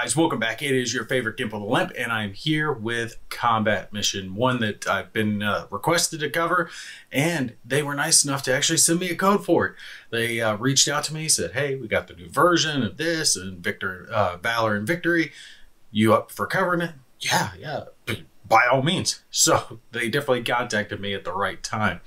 guys, welcome back. It is your favorite Gimp of the Limp, and I'm here with Combat Mission, one that I've been requested to cover, and they were nice enough to actually send me a code for it. They reached out to me, said, hey, we got the new version of this, and Valor and Victory. You up for covering it? Yeah, by all means. So they definitely contacted me at the right time.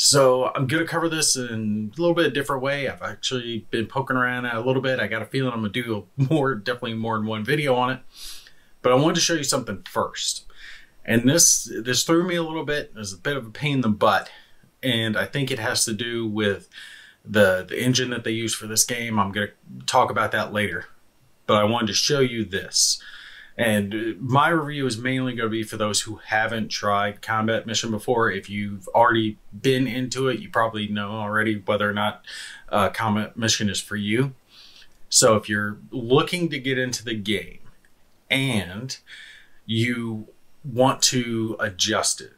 So I'm going to cover this in a little bit different way. I've actually been poking around at it a little bit. I got a feeling I'm going to do definitely more than one video on it. But I wanted to show you something first. And this threw me a little bit. It was a bit of a pain in the butt. And I think it has to do with the engine that they use for this game. I'm going to talk about that later. But I wanted to show you this. And my review is mainly going to be for those who haven't tried Combat Mission before. If you've already been into it, you probably know already whether or not Combat Mission is for you. So if you're looking to get into the game and you want to adjust it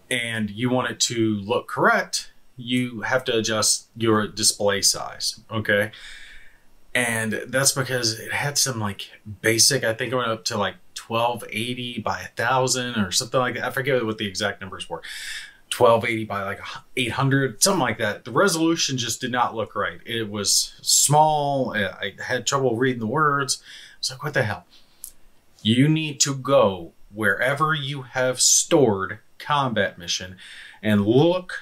and you want it to look correct, you have to adjust your display size, okay? And that's because it had some like basic, I think it went up to like 1280 by 1000 or something like that. I forget what the exact numbers were. 1280 by like 800, something like that. The resolution just did not look right. It was small. I had trouble reading the words. I was like, what the hell? You need to go wherever you have stored Combat Mission and look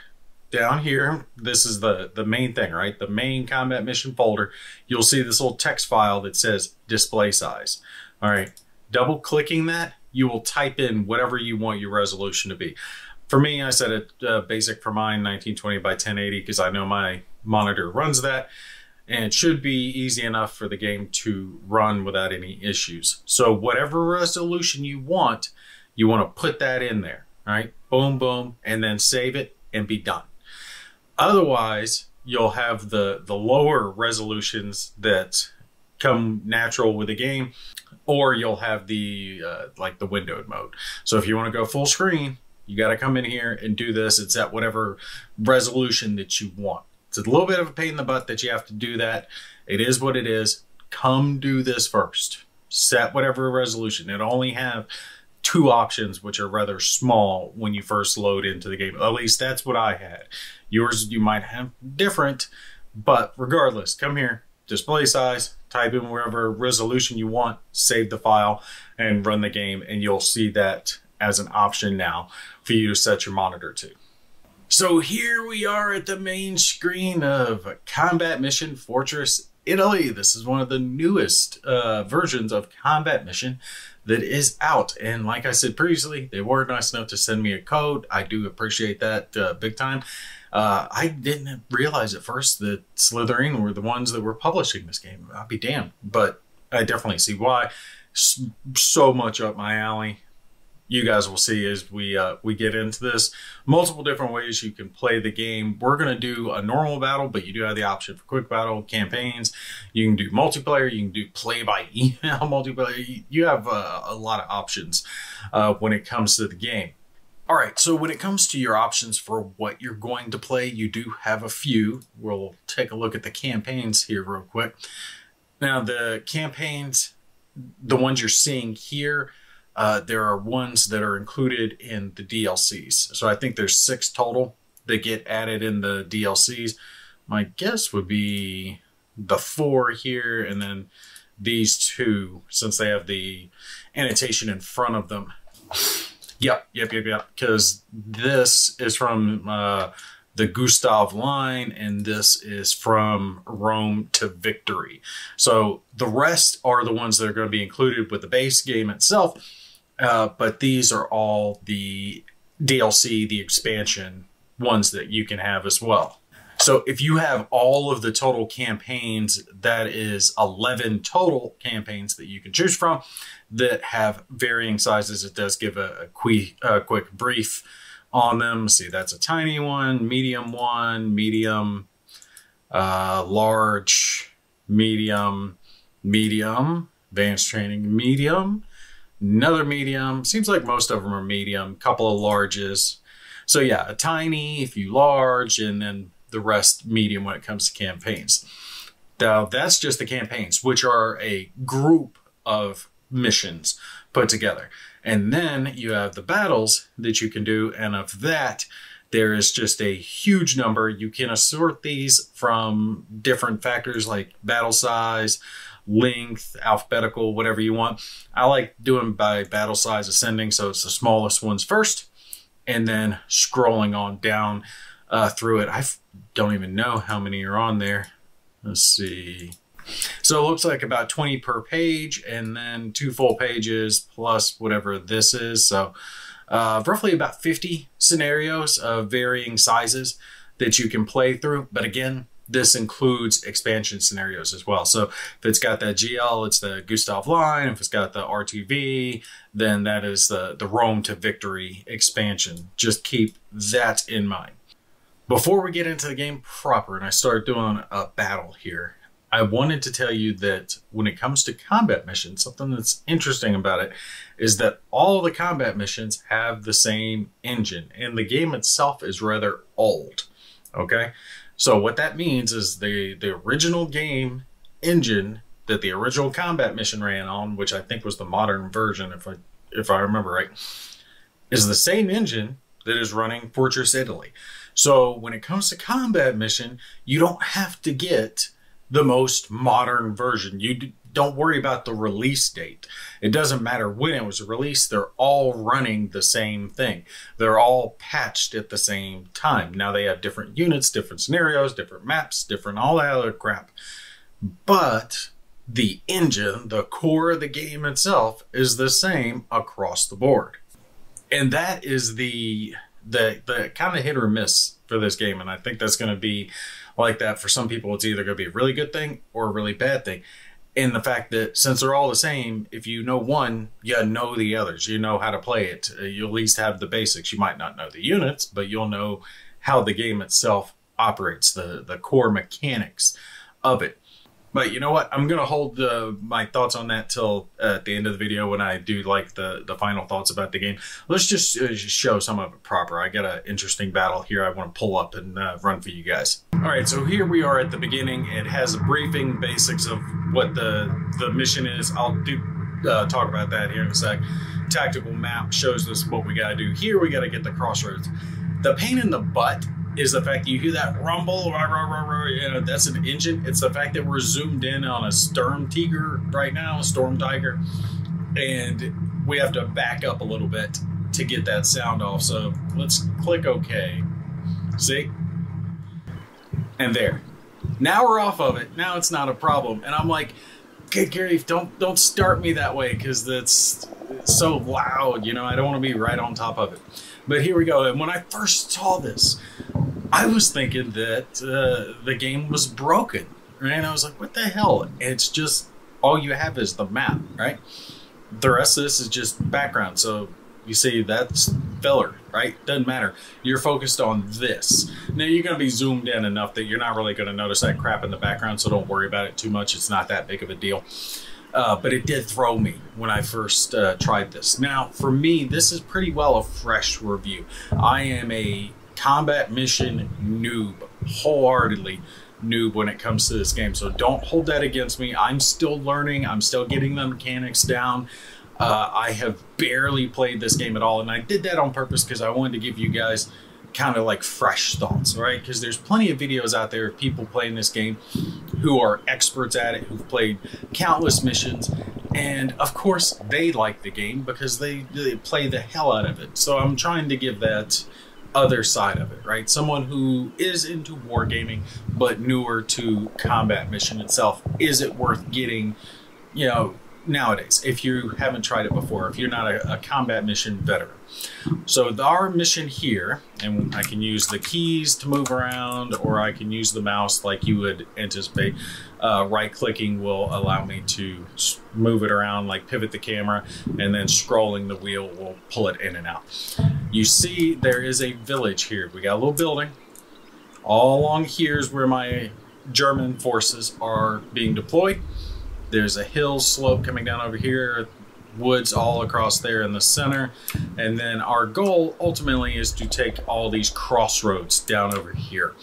down here. This is the main thing, right? The main Combat Mission folder. You'll see this little text file that says display size. All right, double clicking that, you will type in whatever you want your resolution to be. For me, I set it basic for mine, 1920 by 1080, because I know my monitor runs that, and it should be easy enough for the game to run without any issues. So whatever resolution you want to put that in there, all right? Boom, boom, and then save it and be done. Otherwise, you'll have the lower resolutions that come natural with the game, or you'll have the like the windowed mode. So if you want to go full screen, you got to come in here and do this. It's at whatever resolution that you want. It's a little bit of a pain in the butt that you have to do that. It is what it is. Come do this first. Set whatever resolution. It'll only have two options, which are rather small when you first load into the game. At least that's what I had. Yours, you might have different, but regardless, come here, display size, type in wherever resolution you want, save the file, and run the game, and you'll see that as an option now for you to set your monitor to. So here we are at the main screen of Combat Mission Fortress Italy. This is one of the newest versions of Combat Mission that is out. And like I said previously, they were nice enough to send me a code. I do appreciate that big time. I didn't realize at first that Slytherin were the ones that were publishing this game. I'll be damned. But I definitely see why. So much up my alley. You guys will see as we get into this. Multiple different ways you can play the game. We're going to do a normal battle, but you do have the option for quick battle, campaigns. You can do multiplayer. You can do play by email multiplayer. You have a lot of options when it comes to the game. All right, so when it comes to your options for what you're going to play, you do have a few. We'll take a look at the campaigns here real quick. Now, the campaigns, the ones you're seeing here, there are ones that are included in the DLCs. So I think there's 6 total that get added in the DLCs. My guess would be the 4 here, and then these 2, since they have the annotation in front of them. Yep. Because this is from the Gustav line, and this is from Rome to Victory. So the rest are the ones that are going to be included with the base game itself. But these are all the DLC, the expansion ones that you can have as well. So if you have all of the total campaigns, that is 11 total campaigns that you can choose from that have varying sizes. It does give a quick brief on them. See, that's a tiny one, medium, large, medium, advanced training, medium, another medium. Seems like most of them are medium, couple of larges. So yeah, a tiny, a few large, and then the rest medium when it comes to campaigns. Now, that's just the campaigns, which are a group of missions put together. And then you have the battles that you can do, and of that, there is just a huge number. You can assort these from different factors like battle size, length, alphabetical, whatever you want. I like doing by battle size ascending, so it's the smallest ones first, and then scrolling on down through it. I don't even know how many are on there. Let's see. So it looks like about 20 per page, and then 2 full pages plus whatever this is. So roughly about 50 scenarios of varying sizes that you can play through. But again, this includes expansion scenarios as well. So if it's got that GL, it's the Gustav line. If it's got the RTV, then that is the Rome to Victory expansion. Just keep that in mind. Before we get into the game proper and I start doing a battle here, I wanted to tell you that when it comes to combat missions, something that's interesting about it is that all the combat missions have the same engine, and the game itself is rather old, okay? So what that means is the original game engine that the original combat mission ran on, which I think was the modern version, if I remember right, is the same engine that is running Fortress Italy. So when it comes to combat mission, you don't have to get the most modern version. You don't worry about the release date. It doesn't matter when it was released. They're all running the same thing. They're all patched at the same time. Now they have different units, different scenarios, different maps, different all that other crap. But the engine, the core of the game itself, is the same across the board. And that is the kind of hit or miss for this game. And I think that's going to be like that for some people. It's either going to be a really good thing or a really bad thing. And the fact that since they're all the same, if you know one, you know the others. You know how to play it. You at least have the basics. You might not know the units, but you'll know how the game itself operates, the core mechanics of it. But you know what? I'm going to hold my thoughts on that till at the end of the video when I do like the final thoughts about the game. Let's just show some of it proper. I got an interesting battle here I want to pull up and run for you guys. All right, so here we are at the beginning. It has a briefing, basics of what the mission is. I'll talk about that here in a sec. Tactical map shows us what we got to do. Here we got to get the crossroads. The pain in the butt is the fact that you hear that rumble, you know, that's an engine. It's the fact that we're zoomed in on a Storm Tiger right now, Storm Tiger, and we have to back up a little bit to get that sound off. So let's click OK. See? And there. Now we're off of it. Now it's not a problem. And I'm like, good grief, don't start me that way, because that's so loud. You know, I don't want to be right on top of it. But here we go. And when I first saw this, I was thinking that the game was broken, right? And I was like, what the hell? It's just, all you have is the map, right? The rest of this is just background. So you see, that's filler, right? Doesn't matter. You're focused on this. Now you're going to be zoomed in enough that you're not really going to notice that crap in the background, so don't worry about it too much. It's not that big of a deal. But it did throw me when I first tried this. Now, for me, this is pretty well a fresh review. I am a combat mission noob, wholeheartedly noob when it comes to this game. So don't hold that against me. I'm still learning. I'm still getting the mechanics down. I have barely played this game at all. And I did that on purpose because I wanted to give you guys kind of like fresh thoughts, right? Because there's plenty of videos out there of people playing this game who are experts at it, who've played countless missions, and of course they like the game because they play the hell out of it. So I'm trying to give that other side of it, right? Someone who is into wargaming but newer to combat mission itself. Is it worth getting, you know, nowadays, if you haven't tried it before, if you're not a combat mission veteran? So our mission here, and I can use the keys to move around, or I can use the mouse like you would anticipate. Right clicking will allow me to move it around, like pivot the camera, and then scrolling the wheel will pull it in and out. You see there is a village here. We got a little building. All along here is where my German forces are being deployed. There's a hill slope coming down over here, woods all across there in the center. And then our goal ultimately is to take all these crossroads down over here.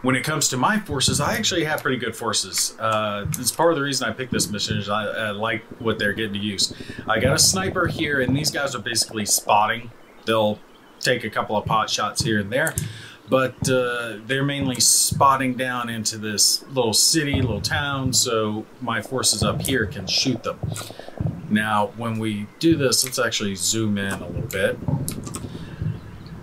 When it comes to my forces, I actually have pretty good forces. It's part of the reason I picked this mission is I like what they're getting to use. I got a sniper here, and these guys are basically spotting. They'll take a couple of pot shots here and there, but they're mainly spotting down into this little city, little town, so my forces up here can shoot them. Now, when we do this, let's actually zoom in a little bit.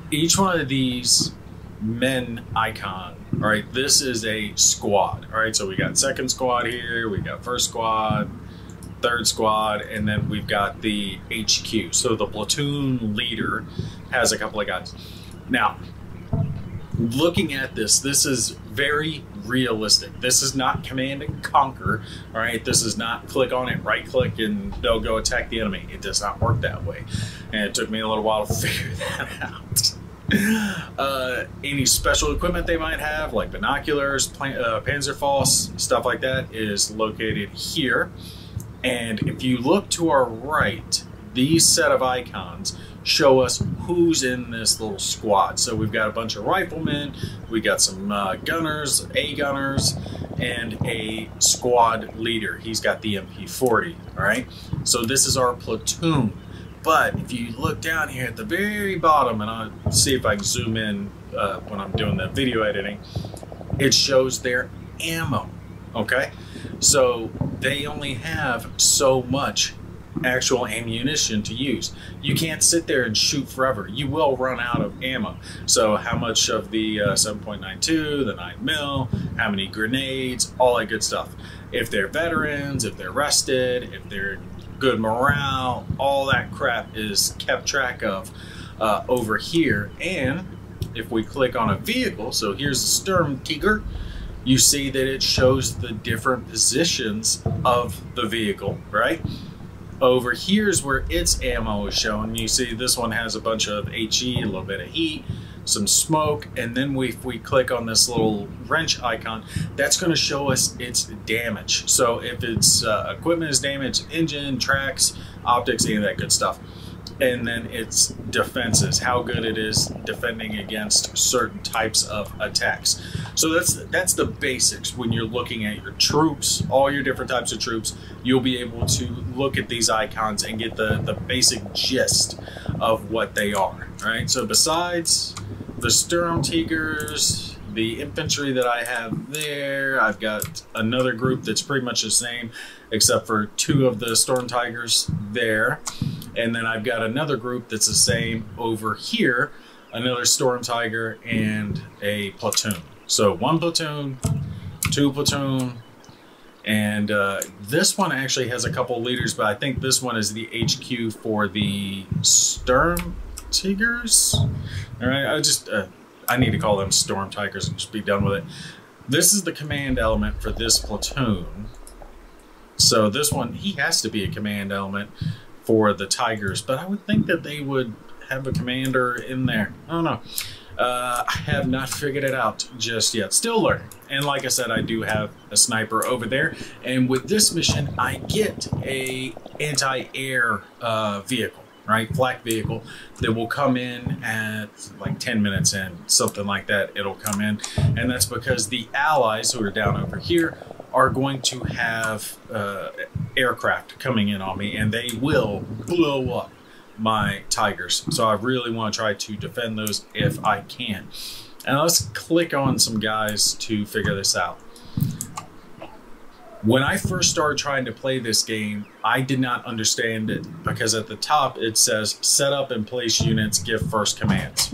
Each one of these men icon, all right, this is a squad. All right, so we got second squad here, we got first squad, third squad, and then we've got the HQ. So the platoon leader has a couple of guys. Now, looking at this, this is very realistic. This is not command and conquer, all right? This is not click on it, right click, and they'll go attack the enemy. It does not work that way. And it took me a little while to figure that out. Any special equipment they might have, like binoculars, Panzerfaust, stuff like that, is located here. And if you look to our right, these set of icons show us who's in this little squad. So we've got a bunch of riflemen, we got some gunners, A-gunners, and a squad leader. He's got the MP40, all right? So this is our platoon. But if you look down here at the very bottom, and I'll see if I can zoom in when I'm doing the video editing, it shows their ammo, okay? So they only have so much actual ammunition to use. You can't sit there and shoot forever. You will run out of ammo. So how much of the 7.92, the 9mm, how many grenades, all that good stuff. If they're veterans, if they're rested, if they're good morale, all that crap is kept track of over here. And if we click on a vehicle, so here's the Sturm Tiger, you see that it shows the different positions of the vehicle, right? Over here's where its ammo is shown. You see this one has a bunch of HE, a little bit of heat, some smoke, and then if we click on this little wrench icon, that's going to show us its damage. So if its equipment is damaged, engine, tracks, optics, any of that good stuff. And then its defenses, how good it is defending against certain types of attacks. So that's the basics. When you're looking at your troops, all your different types of troops, you'll be able to look at these icons and get the basic gist of what they are, right? So besides the Sturm Tigers, the infantry that I have there, I've got another group that's pretty much the same, except for 2 of the Storm Tigers there. And then I've got another group that's the same over here, another Storm Tiger and a platoon. So 1 platoon, 2 platoon, and this one actually has a couple leaders, but I think this one is the HQ for the Sturm Tigers. All right, I need to call them Storm Tigers and just be done with it. This is the command element for this platoon. So this one, he has to be a command element for the Tigers, but I would think that they would have a commander in there. I don't know. I have not figured it out just yet. Still learning. And like I said, I do have a sniper over there. And with this mission, I get a anti-air vehicle, right? Flak vehicle that will come in at like 10 minutes in, something like that. It'll come in. And that's because the allies who are down over here are going to have aircraft coming in on me, and they will blow up my Tigers. So I really want to try to defend those if I can. And let's click on some guys to figure this out. When I first started trying to play this game, I did not understand it because at the top it says set up and place units, give first commands.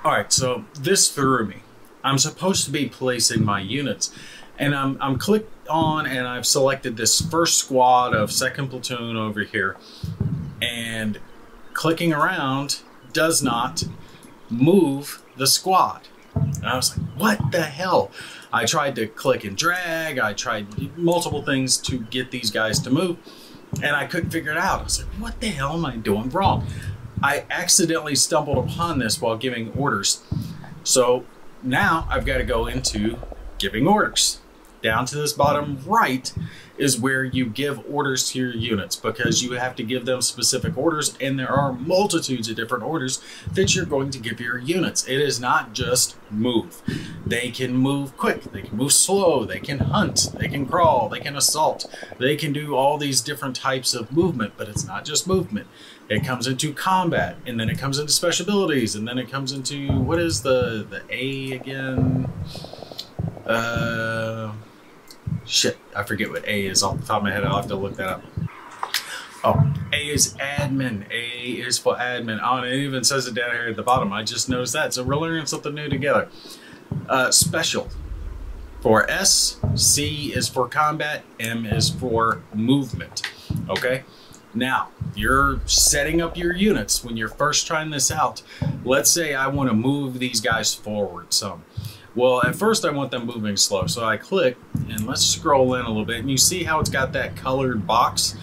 All right, so this threw me. I'm supposed to be placing my units, and I'm clicked on and I've selected this first squad of 2nd platoon over here, and clicking around does not move the squad. And I was like, what the hell? I tried to click and drag, I tried multiple things to get these guys to move, and I couldn't figure it out. I was like, what the hell am I doing wrong? I accidentally stumbled upon this while giving orders. So now I've got to go into giving orders. down to this bottom right is where you give orders to your units, because you have to give them specific orders, and there are multitudes of different orders that you're going to give your units. It is not just move. They can move quick, they can move slow, they can hunt, they can crawl, they can assault, they can do all these different types of movement, but it's not just movement. It comes into combat, and then it comes into special abilities, and then it comes into, what is the A again? Shit, I forget what A is off the top of my head. I'll have to look that up. Oh, A is admin. A is for admin. Oh, and it even says it down here at the bottom. I just noticed that. So we're learning something new together. Special. For S, C is for combat, M is for movement. Okay? Now, you're setting up your units when you're first trying this out. Let's say I want to move these guys forward some. Well, at first I want them moving slow. So I click, and let's scroll in a little bit, and you see how it's got that colored box?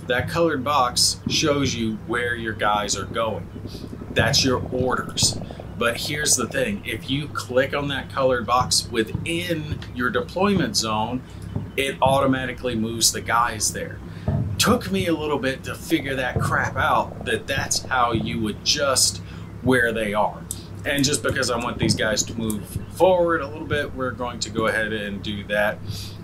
That colored box shows you where your guys are going. That's your orders. But here's the thing, if you click on that colored box within your deployment zone, it automatically moves the guys there. Took me a little bit to figure that crap out, that's how you adjust where they are. And just because I want these guys to move forward a little bit, we're going to go ahead and do that.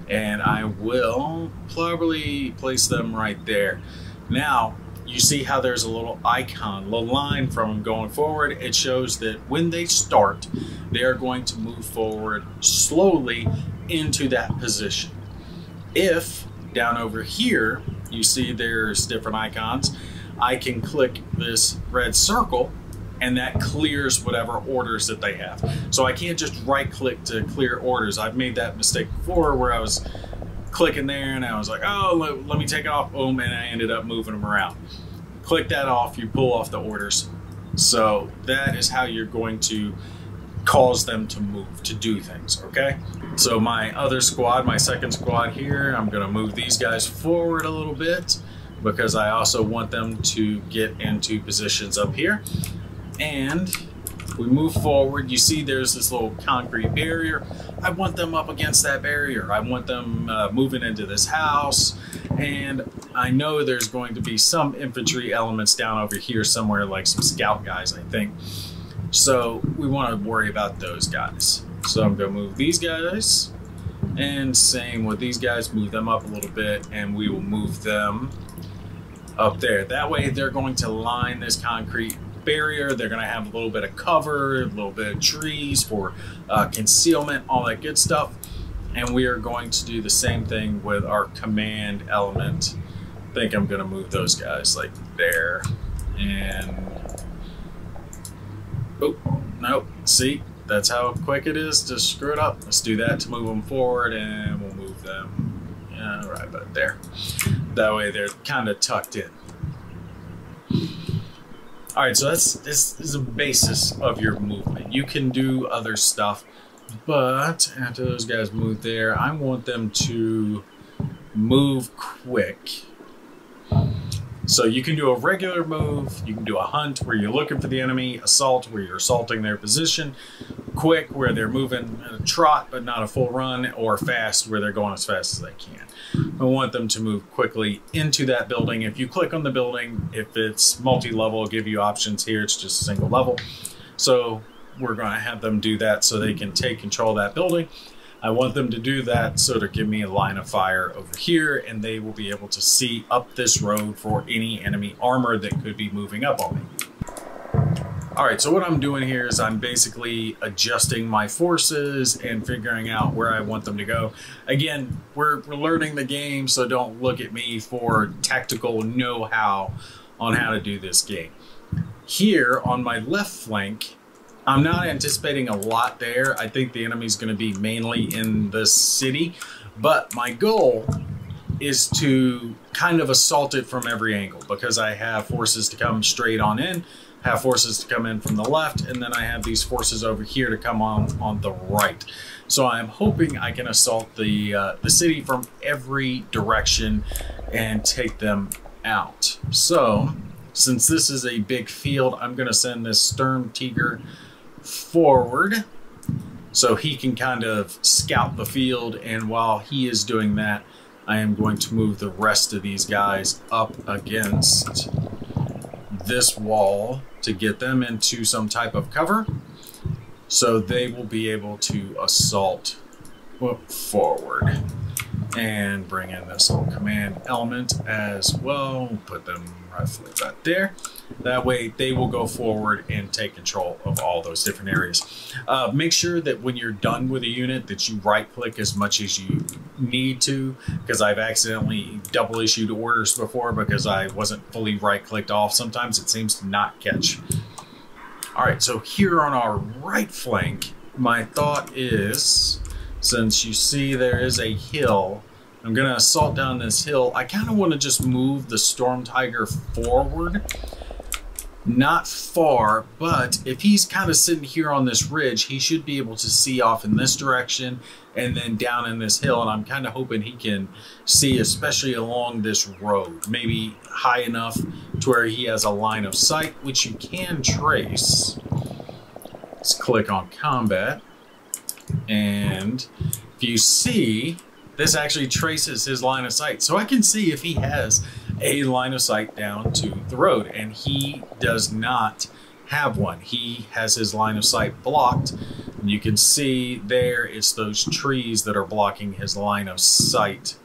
And I will probably place them right there. Now, you see how there's a little icon, a little line from them going forward. It shows that when they start, they are going to move forward slowly into that position. If down over here, you see there's different icons, I can click this red circle, and that clears whatever orders that they have. So I can't just right click to clear orders. I've made that mistake before where I was clicking there and I was like, oh, let me take it off, boom, and I ended up moving them around. Click that off, you pull off the orders. So that is how you're going to cause them to move, to do things, okay? So my other squad, my second squad here, I'm gonna move these guys forward a little bit because I also want them to get into positions up here. And we move forward. You see there's this little concrete barrier. I want them up against that barrier. I want them moving into this house. And I know there's going to be some infantry elements down over here somewhere, like some scout guys, I think. So we want to worry about those guys. So I'm going to move these guys. And same with these guys, move them up a little bit, and we will move them up there. That way they're going to line this concrete barrier. They're going to have a little bit of cover, a little bit of trees for concealment, all that good stuff. And we are going to do the same thing with our command element. I think I'm going to move those guys like there. And oh, nope, see, that's how quick it is to screw it up. Let's do that to move them forward, and we'll move them, yeah, right about there. That way they're kind of tucked in. All right, so this is a basis of your movement. You can do other stuff, but after those guys move there, I want them to move quick. So you can do a regular move, you can do a hunt where you're looking for the enemy, assault where you're assaulting their position, quick where they're moving at a trot but not a full run, or fast where they're going as fast as they can. I want them to move quickly into that building. If you click on the building, if it's multi-level, it'll give you options here. It's just a single level. So we're going to have them do that so they can take control of that building. I want them to do that so to give me a line of fire over here, and they will be able to see up this road for any enemy armor that could be moving up on me. All right, so what I'm doing here is I'm basically adjusting my forces and figuring out where I want them to go. Again, we're learning the game, so don't look at me for tactical know-how on how to do this game. Here on my left flank, I'm not anticipating a lot there. I think the enemy's going to be mainly in the city, but my goal is to kind of assault it from every angle, because I have forces to come straight on in, have forces to come in from the left, and then I have these forces over here to come on the right. So I'm hoping I can assault the city from every direction and take them out. So since this is a big field, I'm going to send this Sturm Tiger forward so he can kind of scout the field. And while he is doing that, I am going to move the rest of these guys up against this wall to get them into some type of cover, so they will be able to assault forward. And bring in this little command element as well. We'll put them roughly about there. That way they will go forward and take control of all those different areas. Make sure that when you're done with a unit that you right click as much as you need to, because I've accidentally double issued orders before because I wasn't fully right clicked off. Sometimes it seems to not catch. All right, so here on our right flank, my thought is, since you see there is a hill, I'm going to assault down this hill. I kind of want to just move the Storm Tiger forward. Not far, but if he's kind of sitting here on this ridge, he should be able to see off in this direction and then down in this hill. And I'm kind of hoping he can see, especially along this road, maybe high enough to where he has a line of sight, which you can trace. Let's click on combat. And if you see, this actually traces his line of sight. So I can see if he has a line of sight down to the road, and he does not have one. He has his line of sight blocked. And you can see there, it's those trees that are blocking his line of sight.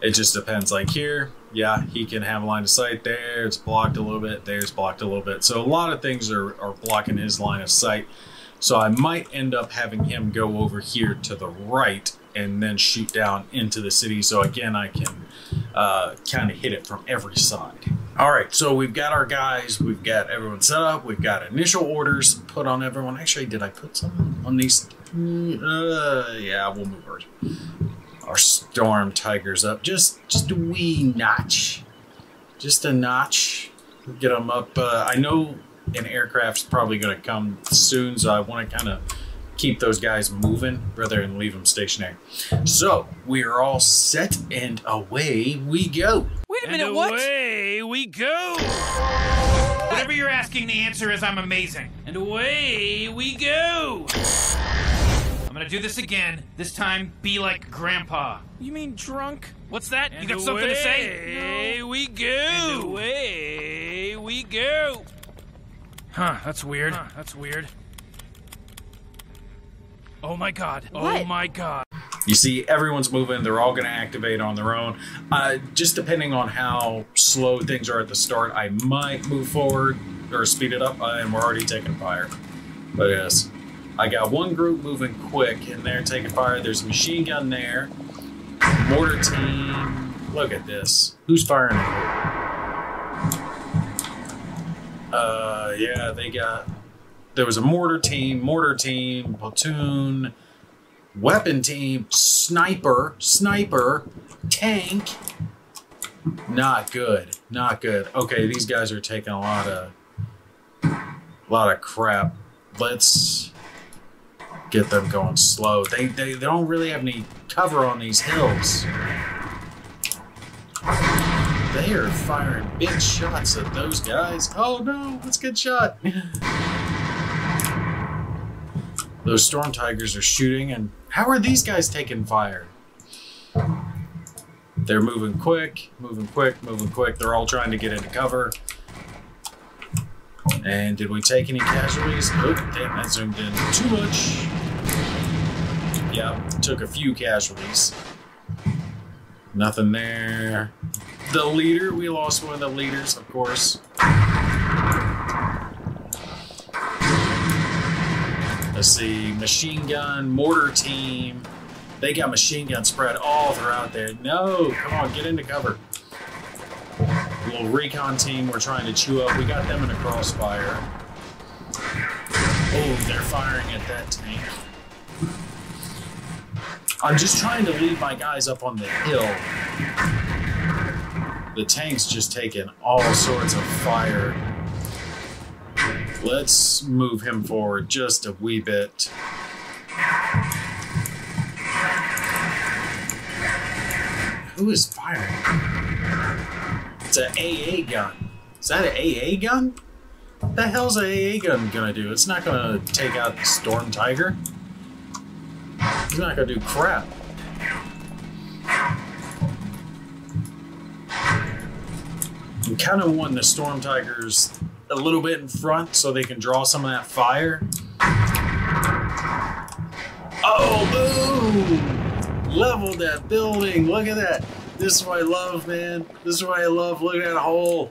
It just depends. Like here, yeah, he can have a line of sight. There, it's blocked a little bit. There's blocked a little bit. So a lot of things are blocking his line of sight. So I might end up having him go over here to the right and then shoot down into the city. So again, I can kind of hit it from every side. All right, so we've got our guys. We've got everyone set up. We've got initial orders put on everyone. Actually, did I put some on these? Yeah, we'll move our Storm Tigers up just a wee notch. Just a notch. Get them up. I know an aircraft's probably going to come soon, so I want to kind of keep those guys moving rather than leave them stationary. So we are all set, and away we go. Wait a minute, what? Away we go. Whatever you're asking, the answer is I'm amazing. And away we go. I'm gonna do this again. This time, be like Grandpa. You mean drunk? What's that? And you got something to say? Away we go. And away we go. Huh, that's weird. Oh my god. What? Oh my god. You see, everyone's moving. They're all going to activate on their own. Just depending on how slow things are at the start, I might move forward or speed it up, and we're already taking fire. But yes, I got one group moving quick, and they're taking fire. There's a machine gun there. Mortar team. Look at this. Who's firing at who? Yeah, there was a mortar team, platoon, weapon team, sniper, tank. Not good. Okay, these guys are taking a lot of crap. Let's get them going slow. They don't really have any cover on these hills. They are firing big shots at those guys. Oh no, let's get shot. Those Storm Tigers are shooting, and how are these guys taking fire? They're moving quick. They're all trying to get into cover. And did we take any casualties? Oh, damn, that zoomed in too much. Yeah, took a few casualties. Nothing there. The leader, we lost one of the leaders, of course. Let's see, machine gun, mortar team. They got machine guns spread all throughout there. No, come on, get into cover. A little recon team we're trying to chew up. We got them in a crossfire. Oh, they're firing at that tank. I'm just trying to leave my guys up on the hill. The tank's just taking all sorts of fire. Let's move him forward just a wee bit. Who is firing? It's an AA gun. Is that an AA gun? What the hell's a AA gun gonna do? It's not gonna take out the Storm Tiger. It's not gonna do crap. I'm kind of wanting the Storm Tigers a little bit in front so they can draw some of that fire. Oh, boom! Leveled that building. Look at that. This is what I love, man. This is what I love. Look at that hole.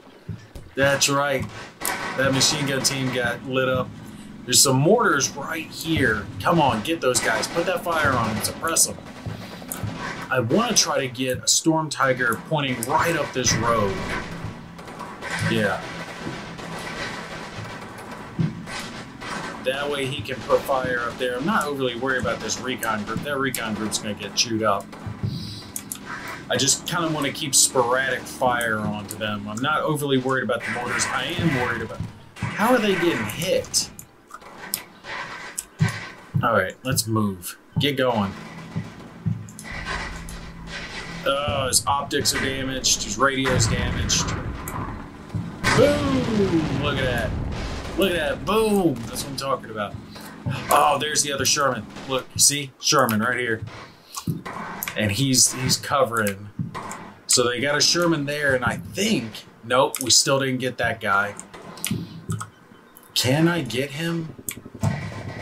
That's right. That machine gun team got lit up. There's some mortars right here. Come on, get those guys. Put that fire on them. Suppress them. I want to try to get a Storm Tiger pointing right up this road. Yeah. That way he can put fire up there. I'm not overly worried about this recon group. That recon group's going to get chewed up. I just kind of want to keep sporadic fire onto them. I'm not overly worried about the mortars. I am worried about... How are they getting hit? Alright, let's move. Get going. Oh, his optics are damaged. His radio's damaged. Boom! Look at that. Look at that. Boom! That's what I'm talking about. Oh, there's the other Sherman. Look, you see? Sherman right here. And he's covering. So they got a Sherman there, and I think... Nope, we still didn't get that guy. Can I get him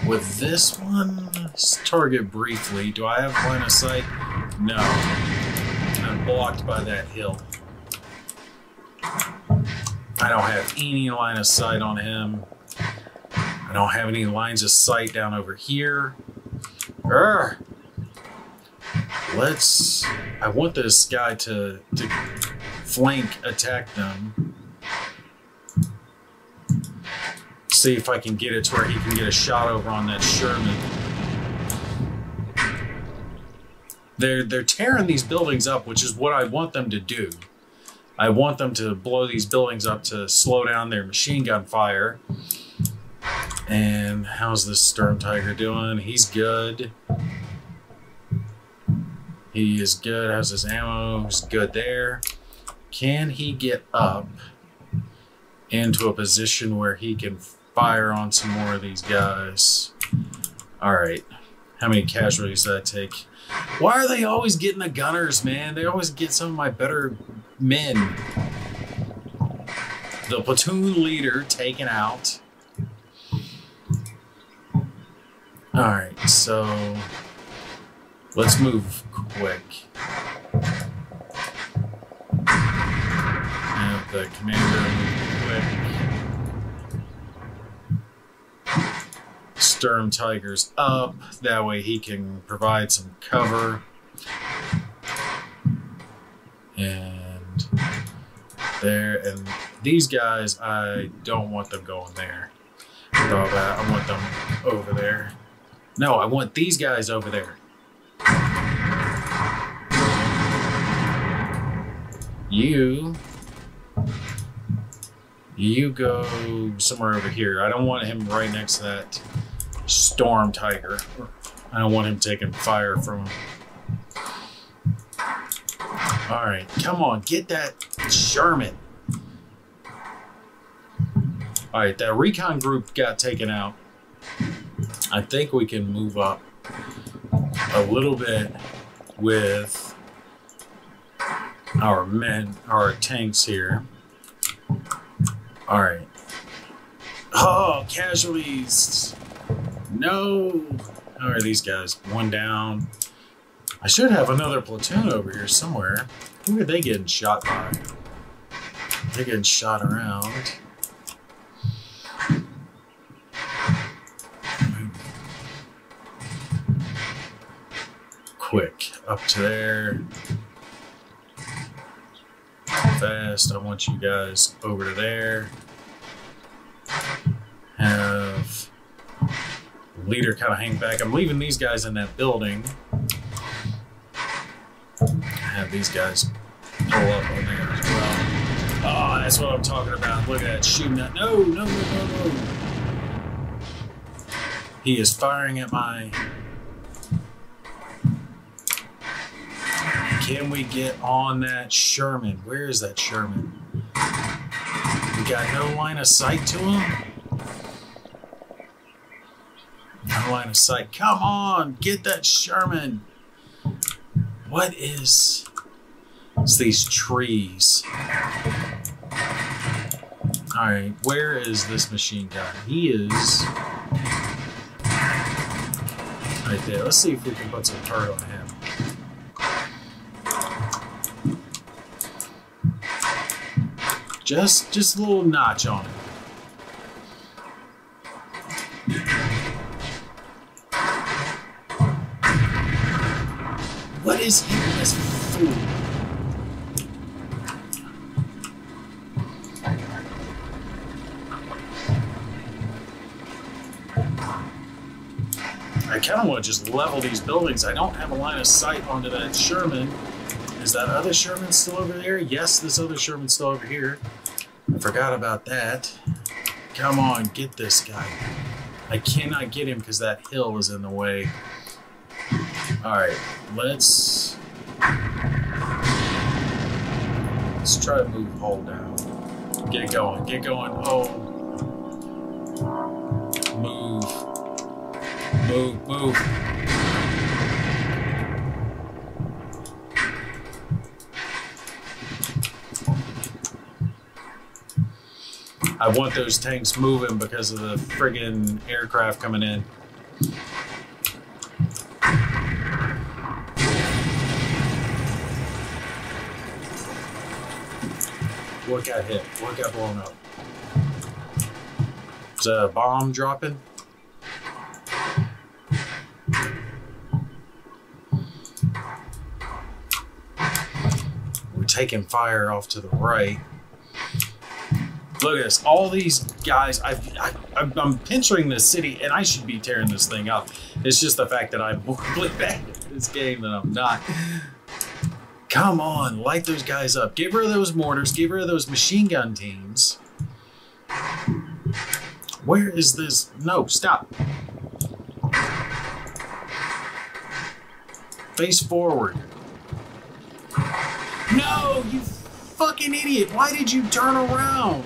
with this one? Let's target briefly. Do I have line of sight? No. I'm blocked by that hill. I don't have any line of sight on him. I don't have any lines of sight down over here. Urgh. I want this guy to flank attack them. See if I can get it to where he can get a shot over on that Sherman. They're tearing these buildings up, which is what I want them to do. I want them to blow these buildings up to slow down their machine gun fire. And how's this Storm Tiger doing? He's good. He is good. How's his ammo? He's good there. Can he get up into a position where he can fire on some more of these guys? All right. How many casualties did that take? Why are they always getting the gunners, man? They always get some of my better men. The platoon leader taken out. All right, so let's move quick. Have the commander move quick. Storm Tiger's up. That way he can provide some cover. And there, and these guys, I don't want them going there. With all that, I want them over there. No, I want these guys over there. You go somewhere over here. I don't want him right next to that Storm Tiger. I don't want him taking fire from him. All right, come on, get that Sherman. All right, that recon group got taken out. I think we can move up a little bit with our men, our tanks here. All right. Oh, casualties. No. How are these guys? One down. I should have another platoon over here somewhere. Who are they getting shot by? They're getting shot around. Quick, up to there. Fast, I want you guys over to there. Have leader kind of hang back. I'm leaving these guys in that building. Have these guys pull up on there as well. Oh, that's what I'm talking about. Look at that, shooting that. No, no, no, no, no. He is firing at my... Can we get on that Sherman? Where is that Sherman? You got no line of sight to him? No line of sight. Come on, get that Sherman. What is... It's these trees. Alright, where is this machine gun? He is... right there. Let's see if we can put some hurt on him. Just a little notch on him. What is hitting this fool? I kind of want to just level these buildings. I don't have a line of sight onto that Sherman. Is that other Sherman still over there? Yes, this other Sherman's still over here. I forgot about that. Come on, get this guy. I cannot get him because that hill is in the way. Alright, let's try to move hull down. Get going, get going. Oh. Move. Move, move. I want those tanks moving because of the friggin' aircraft coming in. What got hit? What got blown up? Is that a bomb dropping? We're taking fire off to the right. Look at this. All these guys, I'm picturing this city, and I should be tearing this thing up. It's just the fact that I'm horribly bad at this game that I'm not. Come on, light those guys up. Get rid of those mortars. Get rid of those machine gun teams. Where is this? No, stop. Face forward. No, you fucking idiot. Why did you turn around?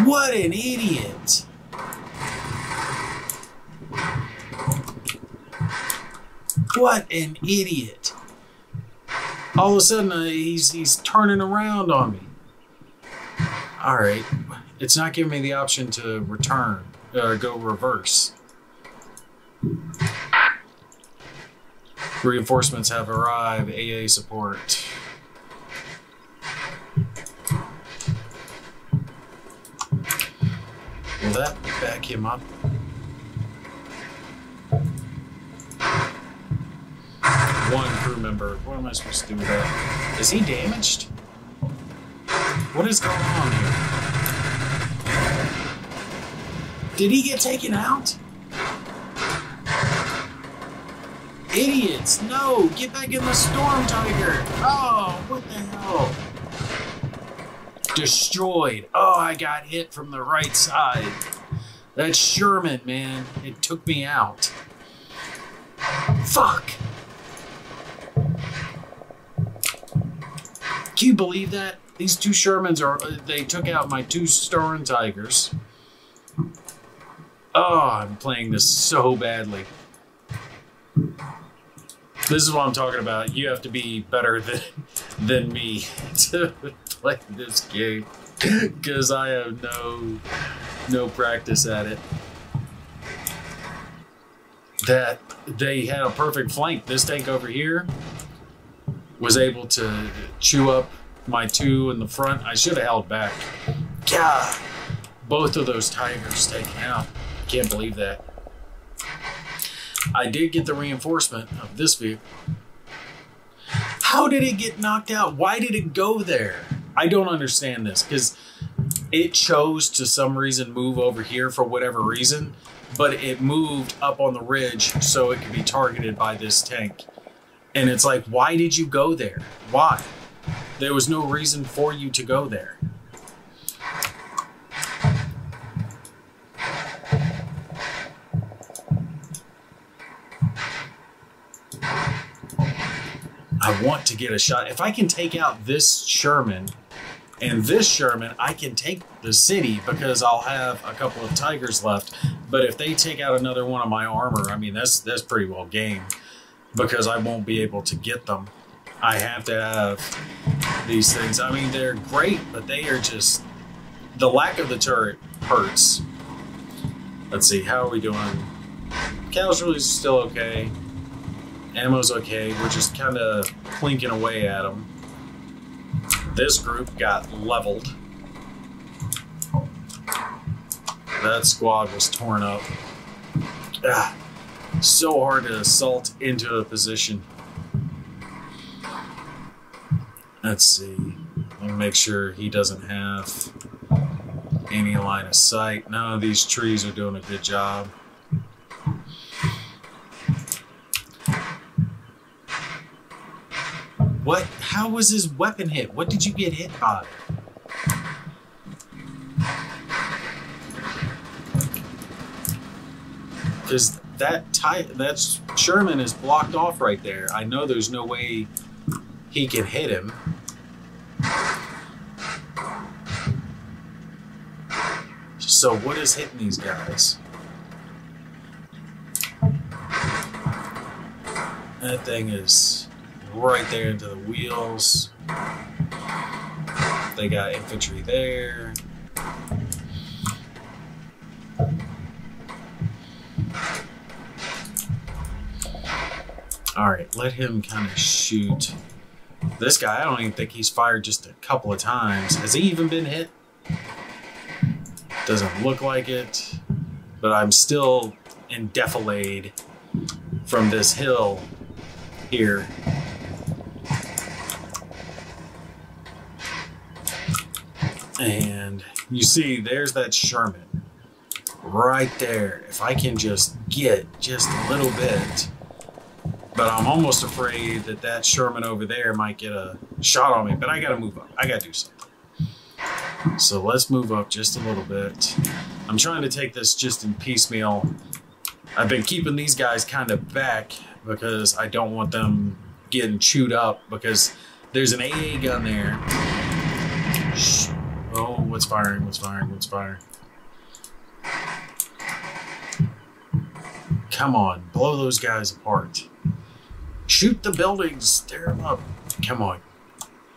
What an idiot. What an idiot. All of a sudden, he's turning around on me. Alright. It's not giving me the option to return, or go reverse. Reinforcements have arrived. AA support. Will that back him up? One crew member. What am I supposed to do with that? Is he damaged? What is going on here? Did he get taken out? Idiots! No! Get back in the Storm Tiger! Oh, what the hell? Destroyed. Oh, I got hit from the right side. That Sherman, man, it took me out. Fuck! Can you believe that? These two Shermans they took out my two Storm Tigers. Oh, I'm playing this so badly. This is what I'm talking about. You have to be better than me to play this game, because I have no practice at it. That they had a perfect flank. This tank over here was able to chew up my two in the front. I should have held back. God, both of those Tigers taken out. Can't believe that. I did get the reinforcement of this vehicle. How did it get knocked out? Why did it go there? I don't understand this, because it chose to some reason move over here for whatever reason, but it moved up on the ridge so it could be targeted by this tank. And it's like, why did you go there? Why? There was no reason for you to go there. I want to get a shot. If I can take out this Sherman And this Sherman, I can take the city because I'll have a couple of Tigers left. But if they take out another one of my armor, I mean, that's pretty well game because I won't be able to get them. I have to have these things. I mean, they're great, but they are just... The lack of the turret hurts. Let's see, how are we doing? Casualties are still okay. Ammo's okay. We're just kind of plinking away at them. This group got leveled. That squad was torn up. So hard to assault into a position. Let's see. Let me make sure he doesn't have any line of sight. None of these trees are doing a good job. What? How was his weapon hit? What did you get hit by? Because that Sherman is blocked off right there. I know there's no way he can hit him. So what is hitting these guys? That thing is right there into the wheels. They got infantry there. Alright, let him kind of shoot. This guy, I don't even think he's fired just a couple of times. Has he even been hit? Doesn't look like it. But I'm still in defilade from this hill here. And you see, there's that Sherman right there. If I can just get just a little bit. But I'm almost afraid that that Sherman over there might get a shot on me. But I gotta move up. I gotta do something. So let's move up just a little bit. I'm trying to take this just in piecemeal. I've been keeping these guys kind of back because I don't want them getting chewed up because there's an AA gun there. Shh. Oh, what's firing? What's firing? What's firing? Come on, blow those guys apart. Shoot the buildings, tear them up. Come on.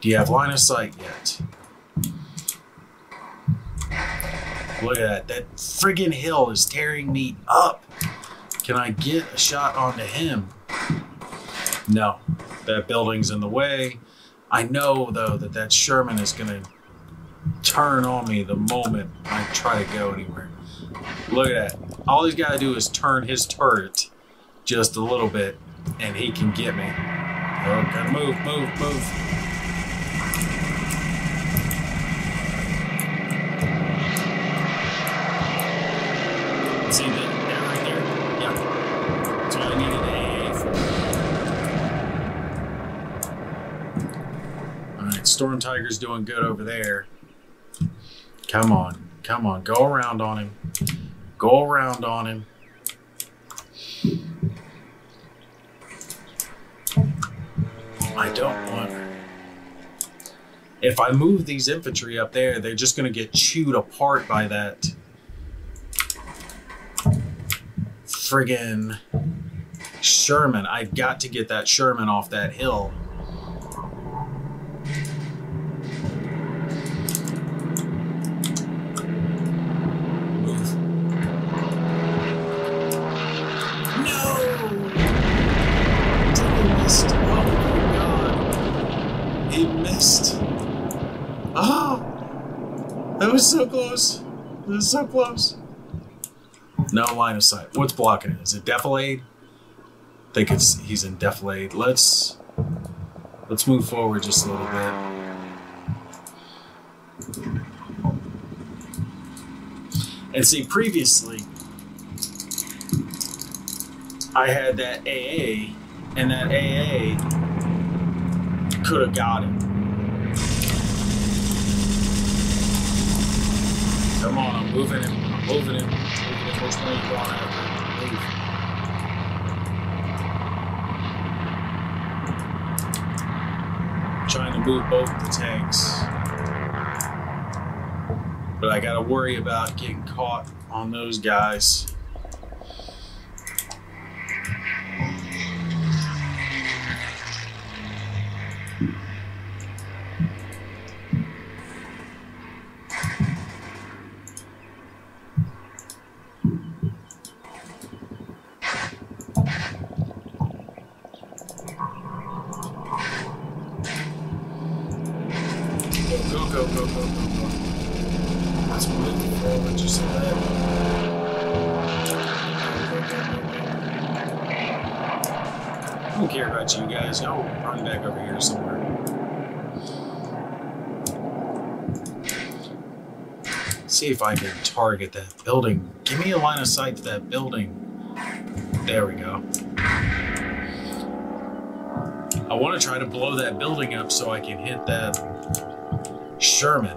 Do you have line of sight yet? Look at that. That friggin' hill is tearing me up. Can I get a shot onto him? No. That building's in the way. I know, though, that that Sherman is going to turn on me the moment I try to go anywhere. Look at that. All he's got to do is turn his turret just a little bit, and he can get me. Oh, gotta move, move, move. See that right there? Yeah. That's what I needed the AA for. Alright, Storm Tiger's doing good over there. Come on. Come on. Go around on him. Go around on him. I don't want her. If I move these infantry up there, they're just going to get chewed apart by that friggin' Sherman. I've got to get that Sherman off that hill. Move. No! He missed. Oh my god. He missed. Oh! That was so close. That was so close. No line of sight. What's blocking it? Is it defilade? I think he's in defilade. Let's move forward just a little bit. And see, previously I had that AA, and that AA could have got him. Come on, I'm moving him. I'm moving him. Which way you going after? Move. I'm trying to move both the tanks. But I gotta worry about getting caught on those guys. Go. Let's move forward just a bit. I don't care about you guys. Y'all run back over here somewhere. See if I can target that building. Give me a line of sight to that building. There we go. I want to try to blow that building up so I can hit that Sherman.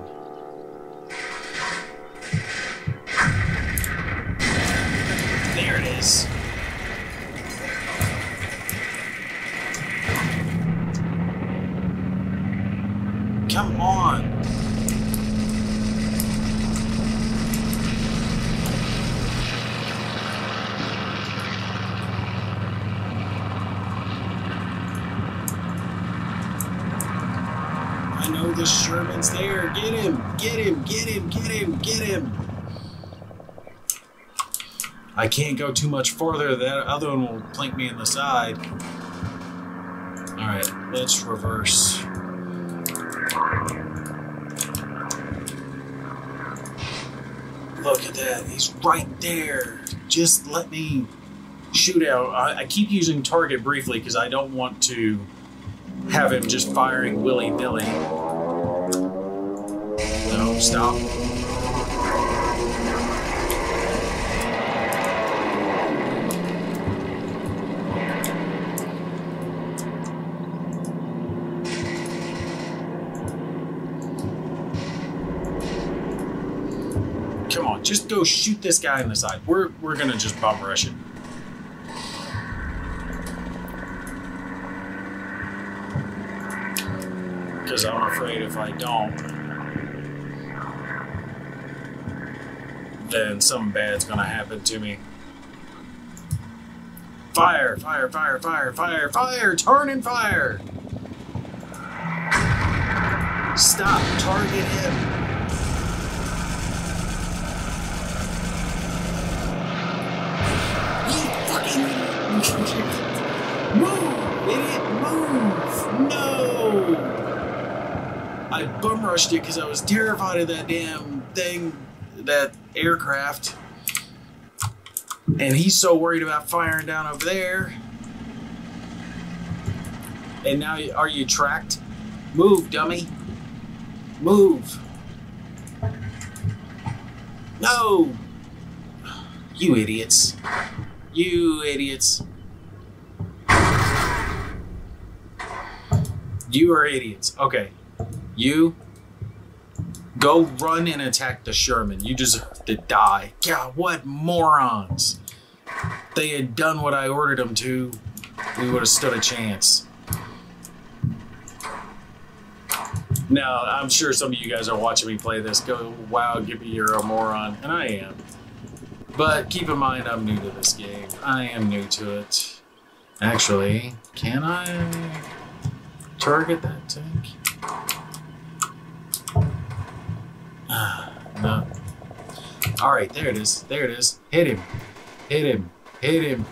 There it is. Come on. I know the Sherman's there. Get him. I can't go too much farther. That other one will plink me in the side. Alright, let's reverse. Look at that. He's right there. Just let me shoot out. I keep using target briefly because I don't want to have him just firing willy-nilly. No, stop. Come on, just go shoot this guy in the side. We're gonna just bum rush it. Because I'm afraid if I don't, then something bad's gonna happen to me. Fire! Fire! Fire! Fire! Fire! Fire! Turn and fire! Stop! Target him! You fucking... Move! Idiot! Move! No! I bum rushed it because I was terrified of that damn thing, that aircraft. And he's so worried about firing down over there. And now, are you tracked? Move, dummy. Move. No! You idiots. You idiots. You are idiots. Okay. You go run and attack the Sherman. You deserve to die. God, what morons. If they had done what I ordered them to, we would have stood a chance. Now, I'm sure some of you guys are watching me play this go, wow, Gimpy, you're a moron. And I am. But keep in mind, I'm new to this game. I am new to it. Actually, can I target that tank? No. Alright, there it is. There it is. Hit him. Hit him. Hit him.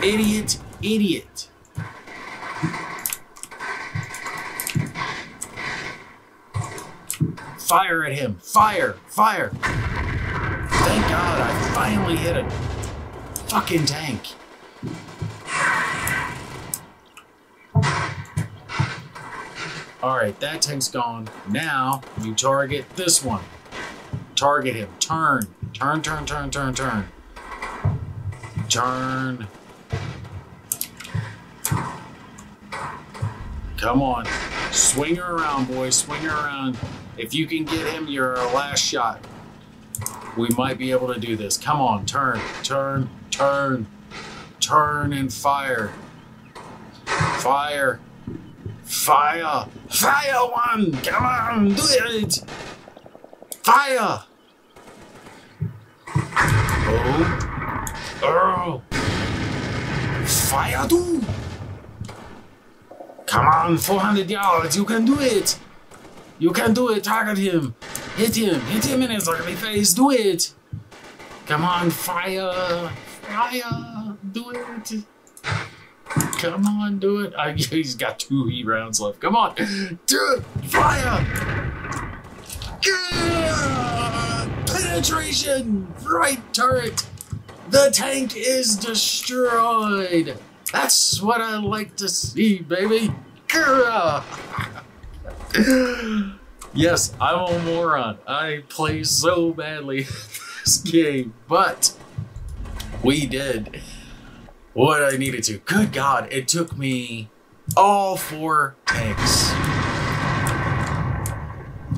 Idiot. Idiot. Fire at him. Fire. Fire. Thank God I finally hit a fucking tank. Alright, that tank's gone. Now, you target this one. Target him. Turn. Turn, turn, turn, turn, turn. Turn. Come on. Swing her around, boys. Swing her around. If you can get him, you're our last shot. We might be able to do this. Come on. Turn. Turn. Turn. Turn and fire. Fire. Fire! Fire one! Come on, do it! Fire! Oh! Fire too! Come on, 400 yards, you can do it! You can do it, target him! Hit him in his ugly face, do it! Come on, fire! Fire! Do it! Come on, do it! He's got 2 heat rounds left. Come on! Do it! Fire! Penetration! Right turret! The tank is destroyed! That's what I like to see, baby! Yes, I'm a moron. I play so badly this game, but we did what I needed to. Good God, it took me all 4 tanks.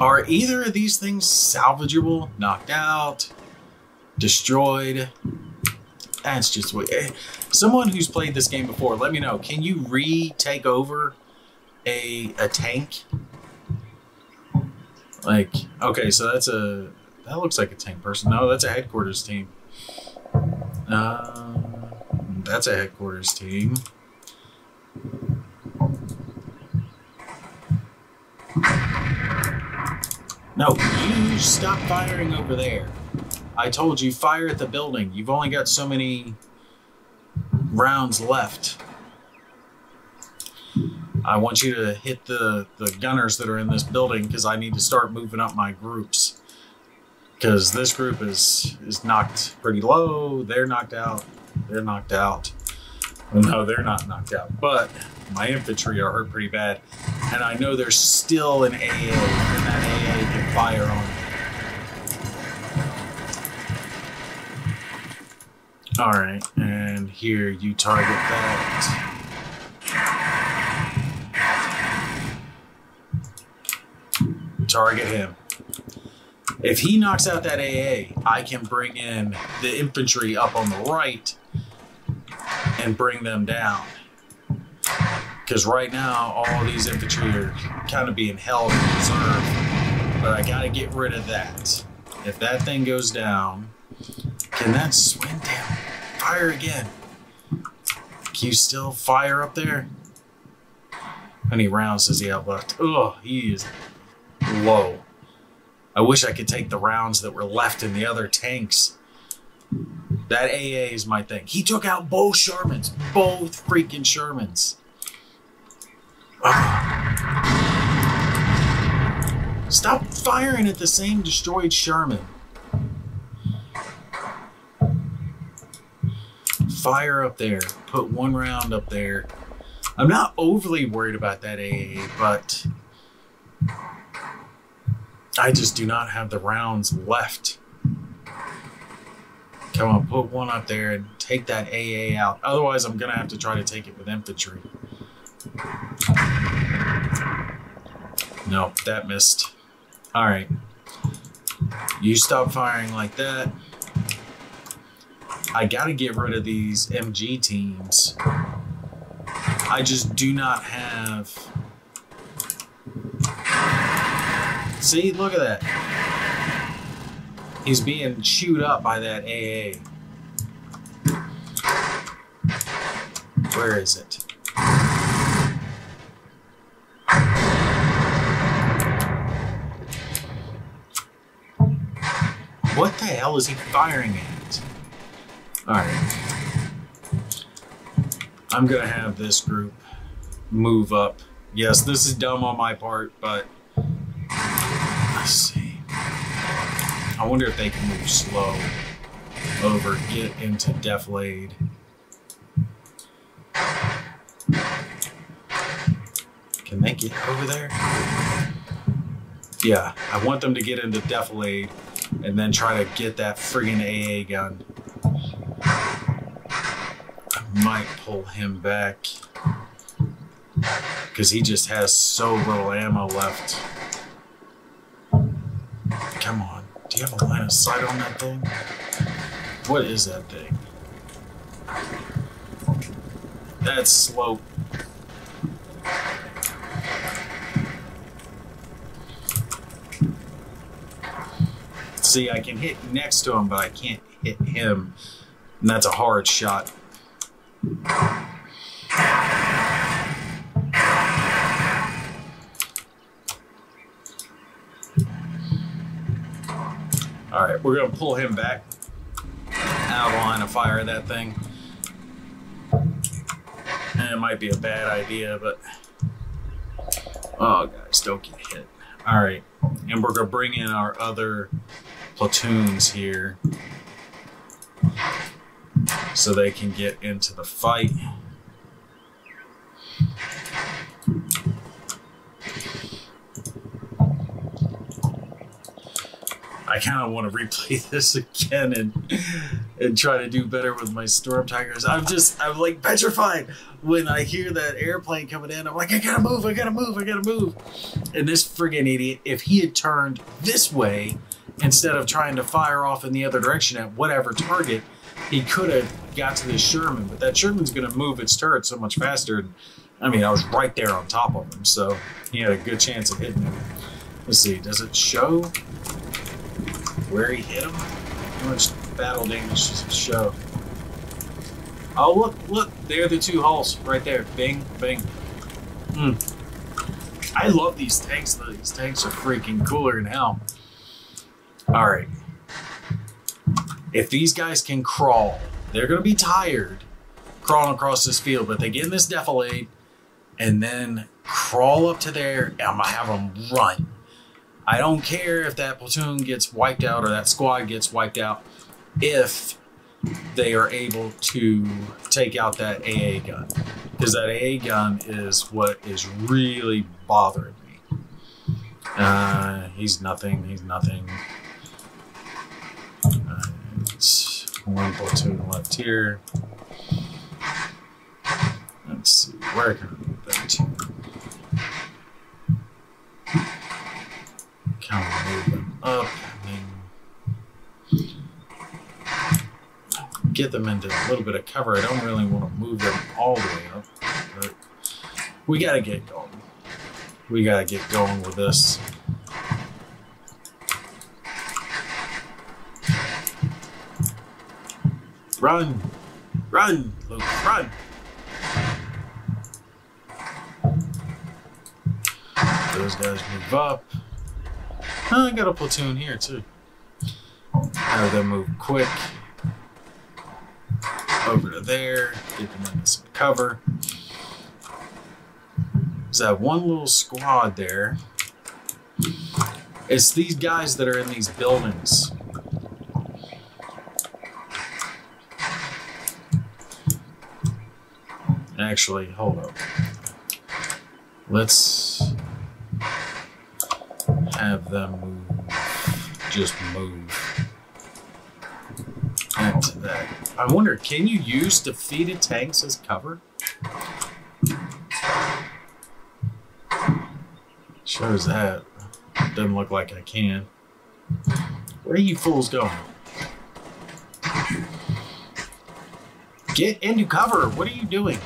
Are either of these things salvageable? Knocked out? Destroyed? That's just what... Someone who's played this game before, let me know. Can you retake over a tank? Like, okay, so that's a... That looks like a tank person. No, that's a headquarters team. That's a headquarters team. No, you stop firing over there. I told you, fire at the building. You've only got so many rounds left. I want you to hit the gunners that are in this building because I need to start moving up my groups. Because this group is knocked pretty low. They're knocked out. They're knocked out. Well, no, they're not knocked out. But my infantry are hurt pretty bad. And I know there's still an AA. And that AA can fire on me. Alright, and here you target that. Target him. If he knocks out that AA, I can bring in the infantry up on the right and bring them down. Because right now, all these infantry are kind of being held in reserve. But I gotta get rid of that. If that thing goes down, can that swing down? Fire again. Can you still fire up there? How many rounds does he have left? Oh, he is low. I wish I could take the rounds that were left in the other tanks. That AA is my thing. He took out both Shermans. Both freaking Shermans. Stop firing at the same destroyed Sherman. Fire up there. Put 1 round up there. I'm not overly worried about that AA, but I just do not have the rounds left. Come on, put 1 up there and take that AA out. Otherwise, I'm going to have to try to take it with infantry. No, that missed. All right. You stop firing like that. I got to get rid of these MG teams. I just do not have... See, look at that. He's being chewed up by that AA. Where is it? What the hell is he firing at? Alright. I'm gonna have this group move up. Yes, this is dumb on my part, but let's see. I wonder if they can move slow over, get into defilade. Can they get over there? Yeah, I want them to get into defilade and then try to get that friggin' AA gun. I might pull him back because he just has so little ammo left. Come on. Do you have a line of sight on that thing? What is that thing? That's slow. See, I can hit next to him, but I can't hit him. And that's a hard shot. All right, we're gonna pull him back out of line of fire of that thing. And it might be a bad idea, but oh guys, don't get hit. All right, and we're gonna bring in our other platoons here so they can get into the fight. I kind of want to replay this again and try to do better with my Storm Tigers. I'm like petrified when I hear that airplane coming in. I'm like, I gotta move, I gotta move, I gotta move. And this friggin' idiot, if he had turned this way instead of trying to fire off in the other direction at whatever target, he could have got to this Sherman. But that Sherman's gonna move its turret so much faster. And, I mean, I was right there on top of him, so he had a good chance of hitting him. Let's see, does it show where he hit him? How much battle damage does it show? Oh, look, there are the two hulls right there. Bing, bing. I love these tanks, though. These tanks are freaking cooler than hell. All right. If these guys can crawl, they're going to be tired crawling across this field, but they get in this defilade and then crawl up to there, and I'm going to have them run. I don't care if that platoon gets wiped out or that squad gets wiped out if they are able to take out that AA gun. Because that AA gun is what is really bothering me. He's nothing. He's nothing. It's one platoon left here. Let's see. Where can I move that to? Kind of move them up and get them into a little bit of cover. I don't really want to move them all the way up, but we got to get going. We got to get going with this. Run! Run, Luke, run! Those guys move up. I got a platoon here too. Have them move quick over to there, get them into some cover. There's that one little squad there. It's these guys that are in these buildings. Actually, hold up. Let's have them move. Just move. Add to that. I wonder, can you use defeated tanks as cover? Shows that. Doesn't look like I can. Where are you fools going? Get into cover. What are you doing?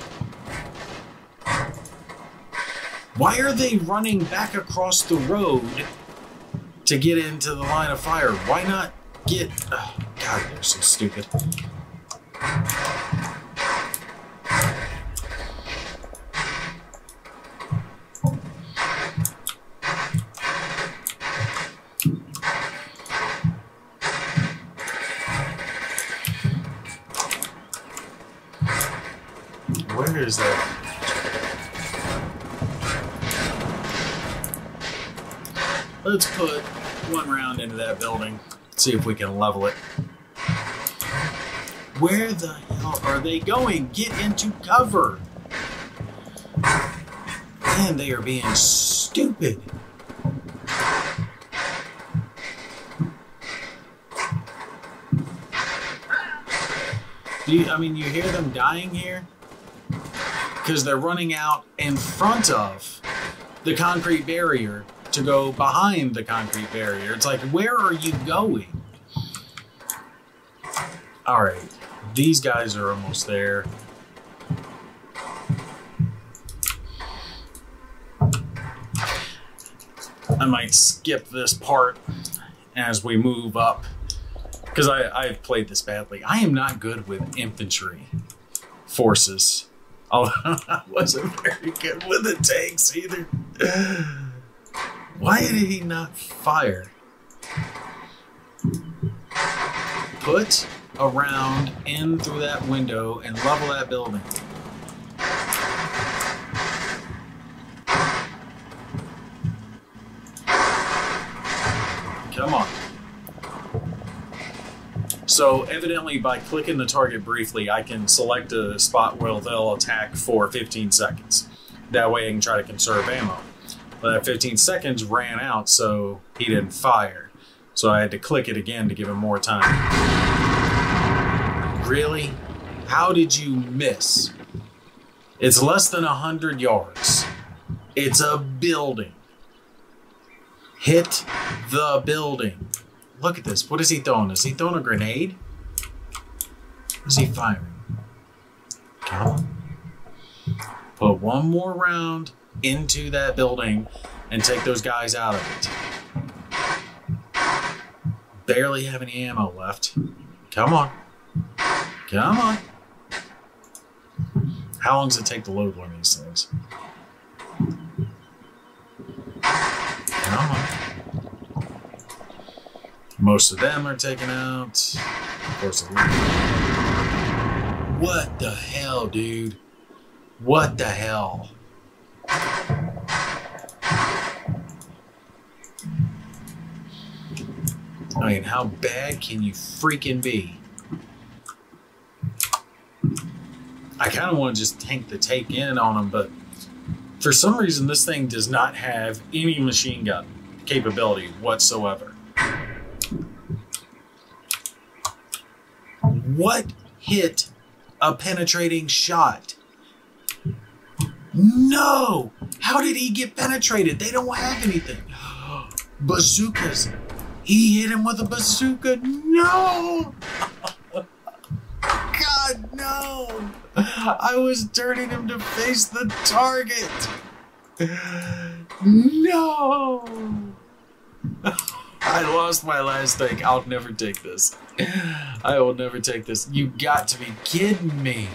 Why are they running back across the road to get into the line of fire? Why not get... Oh, God, they're so stupid. Where is that? Let's put one round into that building. See if we can level it. Where the hell are they going? Get into cover. Man, they are being stupid. I mean, you hear them dying here? Because they're running out in front of the concrete barrier to go behind the concrete barrier. It's like, where are you going? All right, these guys are almost there. I might skip this part as we move up Because I've played this badly. I am not good with infantry forces. Although I wasn't very good with the tanks either. Why did he not fire? Put a round in through that window and level that building. Come on. So evidently by clicking the target briefly, I can select a spot where they'll attack for 15 seconds. That way I can try to conserve ammo. But that 15 seconds ran out, so he didn't fire. So I had to click it again to give him more time. Really? How did you miss? It's less than 100 yards. It's a building. Hit the building. Look at this. What is he throwing? Is he throwing a grenade? Is he firing? Come on. Put one more round into that building and take those guys out of it. Barely have any ammo left. Come on. Come on. How long does it take to load one of these things? Come on. Most of them are taken out. Of course, what the hell, dude? What the hell? I mean, how bad can you freaking be? I kind of want to just tank the take in on them, but for some reason, this thing does not have any machine gun capability whatsoever. What hit a penetrating shot? No! How did he get penetrated? They don't have anything. Bazookas. He hit him with a bazooka. No! God, no! I was turning him to face the target. No! I lost my last thing. I'll never take this. I will never take this. You got to be kidding me.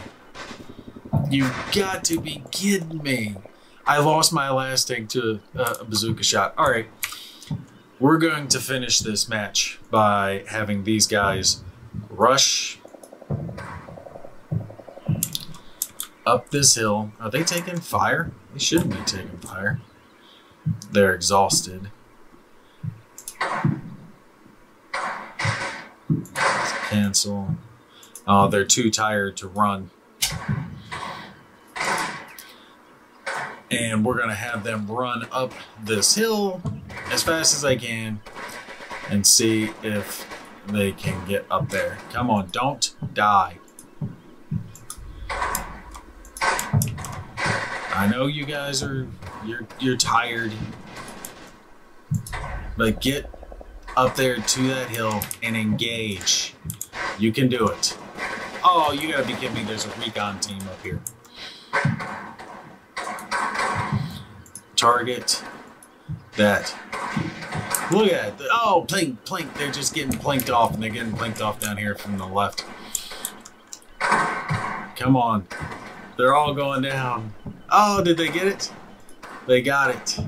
You got to be kidding me. I lost my last thing to a bazooka shot. All right. We're going to finish this match by having these guys rush up this hill. Are they taking fire? They shouldn't be taking fire. They're exhausted. Let's cancel. Oh, they're too tired to run. And we're going to have them run up this hill as fast as they can and see if they can get up there. Come on, don't die. I know you guys are, you're tired, but get up there to that hill and engage. You can do it. Oh, you gotta be kidding me. There's a recon team up here. Target that. Look at it. Oh, plink, plink. They're just getting plinked off, and they're getting plinked off down here from the left. Come on. They're all going down. Oh, did they get it? They got it.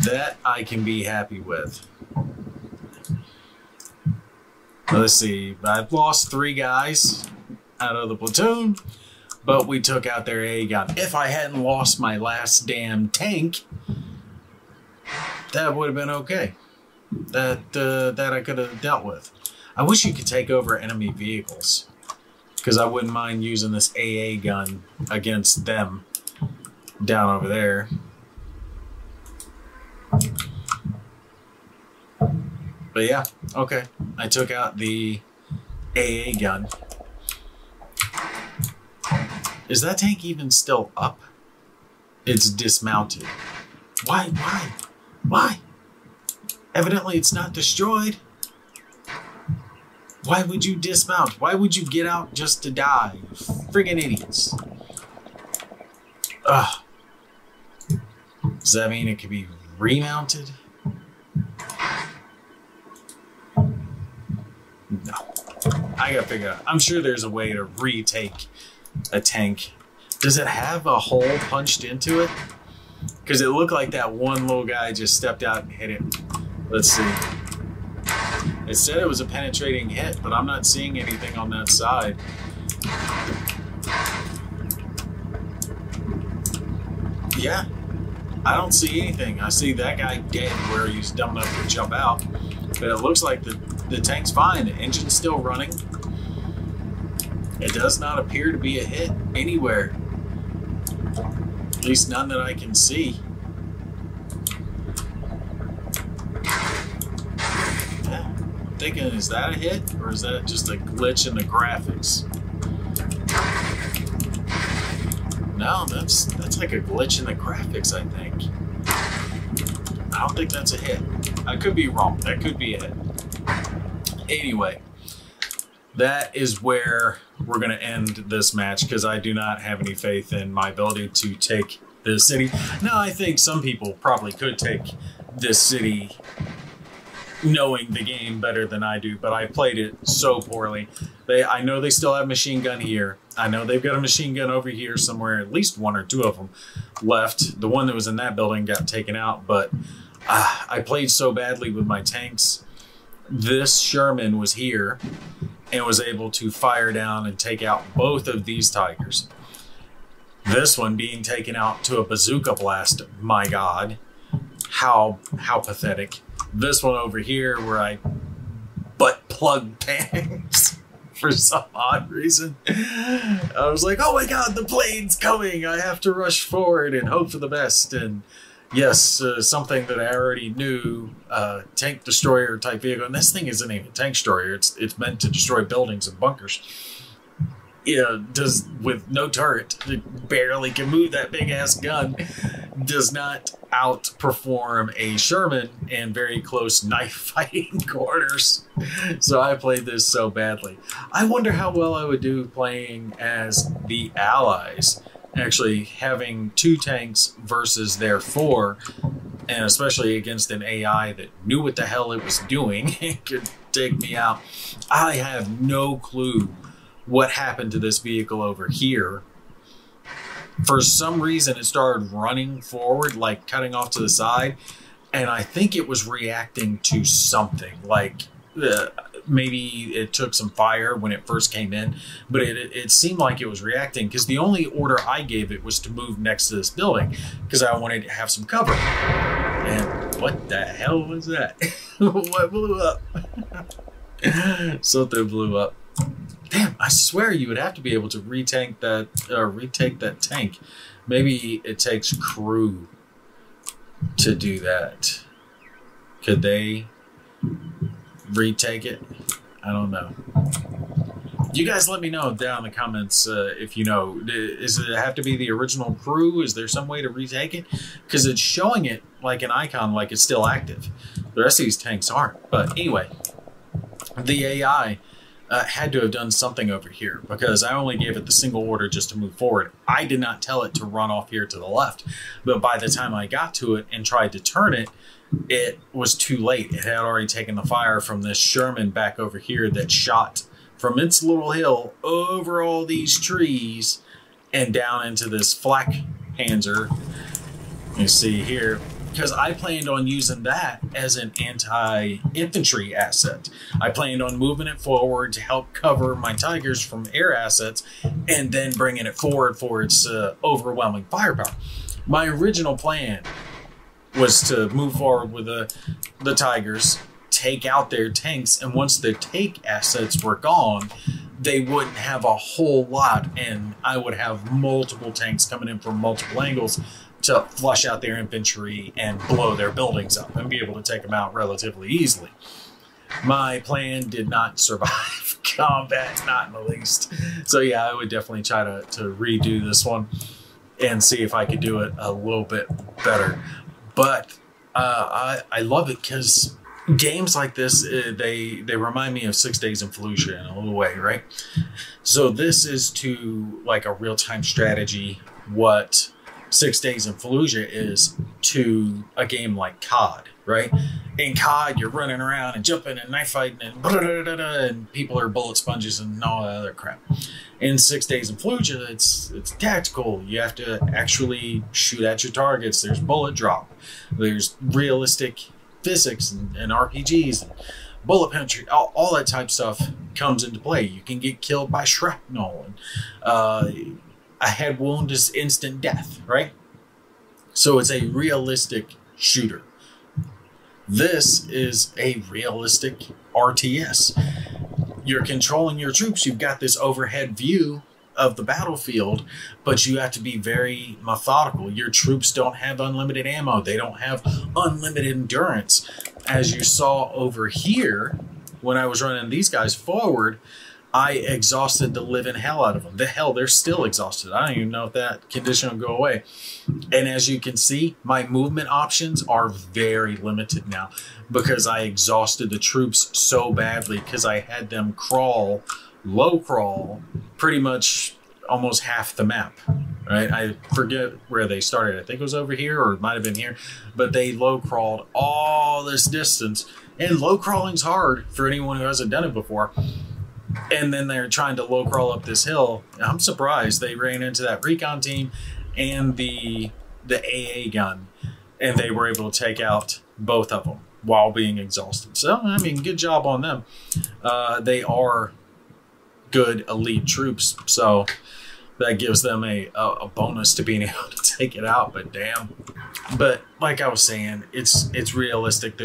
That I can be happy with. Let's see. I've lost 3 guys out of the platoon, but we took out their A gun. If I hadn't lost my last damn tank, that would have been okay. That I could have dealt with. I wish you could take over enemy vehicles, because I wouldn't mind using this AA gun against them down over there. But yeah, okay. I took out the AA gun. Is that tank even still up? It's dismounted. Why? Evidently it's not destroyed. Why would you dismount? Why would you get out just to die? Friggin' idiots. Ugh. Does that mean it could be remounted? I gotta figure out. I'm sure there's a way to retake a tank. Does it have a hole punched into it? Because it looked like that one little guy just stepped out and hit it. Let's see. It said it was a penetrating hit, but I'm not seeing anything on that side. Yeah, I don't see anything. I see that guy dead where he's dumb enough to jump out. But it looks like the tank's fine. The engine's still running. It does not appear to be a hit anywhere. At least none that I can see. Yeah. I'm thinking, is that a hit? Or is that just a glitch in the graphics? No, that's like a glitch in the graphics, I think. I don't think that's a hit. I could be wrong. That could be a hit. Anyway, that is where we're going to end this match because I do not have any faith in my ability to take this city. Now, I think some people probably could take this city knowing the game better than I do, but I played it so poorly. I know they still have machine gun here. I know they've got a machine gun over here somewhere, at least one or two of them left. The one that was in that building got taken out, but I played so badly with my tanks. This Sherman was here and was able to fire down and take out both of these Tigers. This one being taken out to a bazooka blast. My God, how pathetic. This one over here where I butt plug tanks for some odd reason. I was like, oh my God, the plane's coming. I have to rush forward and hope for the best. And yes, something that I already knew, tank destroyer type vehicle. And this thing isn't even a tank destroyer. It's meant to destroy buildings and bunkers. Yeah, does with no turret, it barely can move that big ass gun, does not outperform a Sherman in very close knife fighting quarters. So I played this so badly. I wonder how well I would do playing as the Allies, actually having two tanks versus their four, and especially against an AI that knew what the hell it was doing and could take me out. I have no clue what happened to this vehicle over here. For some reason, it started running forward, like cutting off to the side. And I think it was reacting to something, like maybe it took some fire when it first came in. But it seemed like it was reacting because the only order I gave it was to move next to this building because I wanted to have some cover. And what the hell was that? What blew up? Something blew up. Damn, I swear you would have to be able to retake that tank. Maybe it takes crew to do that. Could they retake it? I don't know. You guys let me know down in the comments if you know. Does it have to be the original crew? Is there some way to retake it? Because it's showing it like an icon, like it's still active. The rest of these tanks aren't. But anyway, the AI had to have done something over here because I only gave it the single order just to move forward. I did not tell it to run off here to the left, but by the time I got to it and tried to turn it, it was too late. It had already taken the fire from this Sherman back over here that shot from its little hill over all these trees and down into this flak Panzer. You see here, because I planned on using that as an anti-infantry asset. I planned on moving it forward to help cover my Tigers from air assets and then bringing it forward for its overwhelming firepower. My original plan was to move forward with the Tigers, take out their tanks, and once their tank assets were gone, they wouldn't have a whole lot, and I would have multiple tanks coming in from multiple angles to flush out their infantry and blow their buildings up and be able to take them out relatively easily. My plan did not survive combat, not in the least. So yeah, I would definitely try to redo this one and see if I could do it a little bit better. But I love it because games like this, they remind me of 6 Days in Fallujah in a little way, right? So this is to like a real-time strategy what 6 Days in Fallujah is to a game like COD. right? In COD, you're running around and jumping and knife fighting and people are bullet sponges and all that other crap. In 6 Days in Fallujah, it's tactical. You have to actually shoot at your targets. There's bullet drop. There's realistic physics and RPGs. And bullet penetration, all that type of stuff comes into play. You can get killed by shrapnel. And, a head wound is instant death, right? So it's a realistic shooter. This is a realistic RTS. You're controlling your troops. You've got this overhead view of the battlefield, but you have to be very methodical. Your troops don't have unlimited ammo. They don't have unlimited endurance. As you saw over here, when I was running these guys forward, I exhausted the living hell out of them. They're still exhausted. I don't even know if that condition will go away. And as you can see, my movement options are very limited now because I exhausted the troops so badly because I had them crawl, low crawl, pretty much almost half the map, right? I forget where they started. I think it was over here or it might have been here, but they low crawled all this distance. And low crawling's hard for anyone who hasn't done it before. And then they're trying to low crawl up this hill. I'm surprised they ran into that recon team and the AA gun, and they were able to take out both of them while being exhausted. So, I mean, good job on them. They are good elite troops, so that gives them a bonus to being able to take it out. But damn. But like I was saying, it's realistic.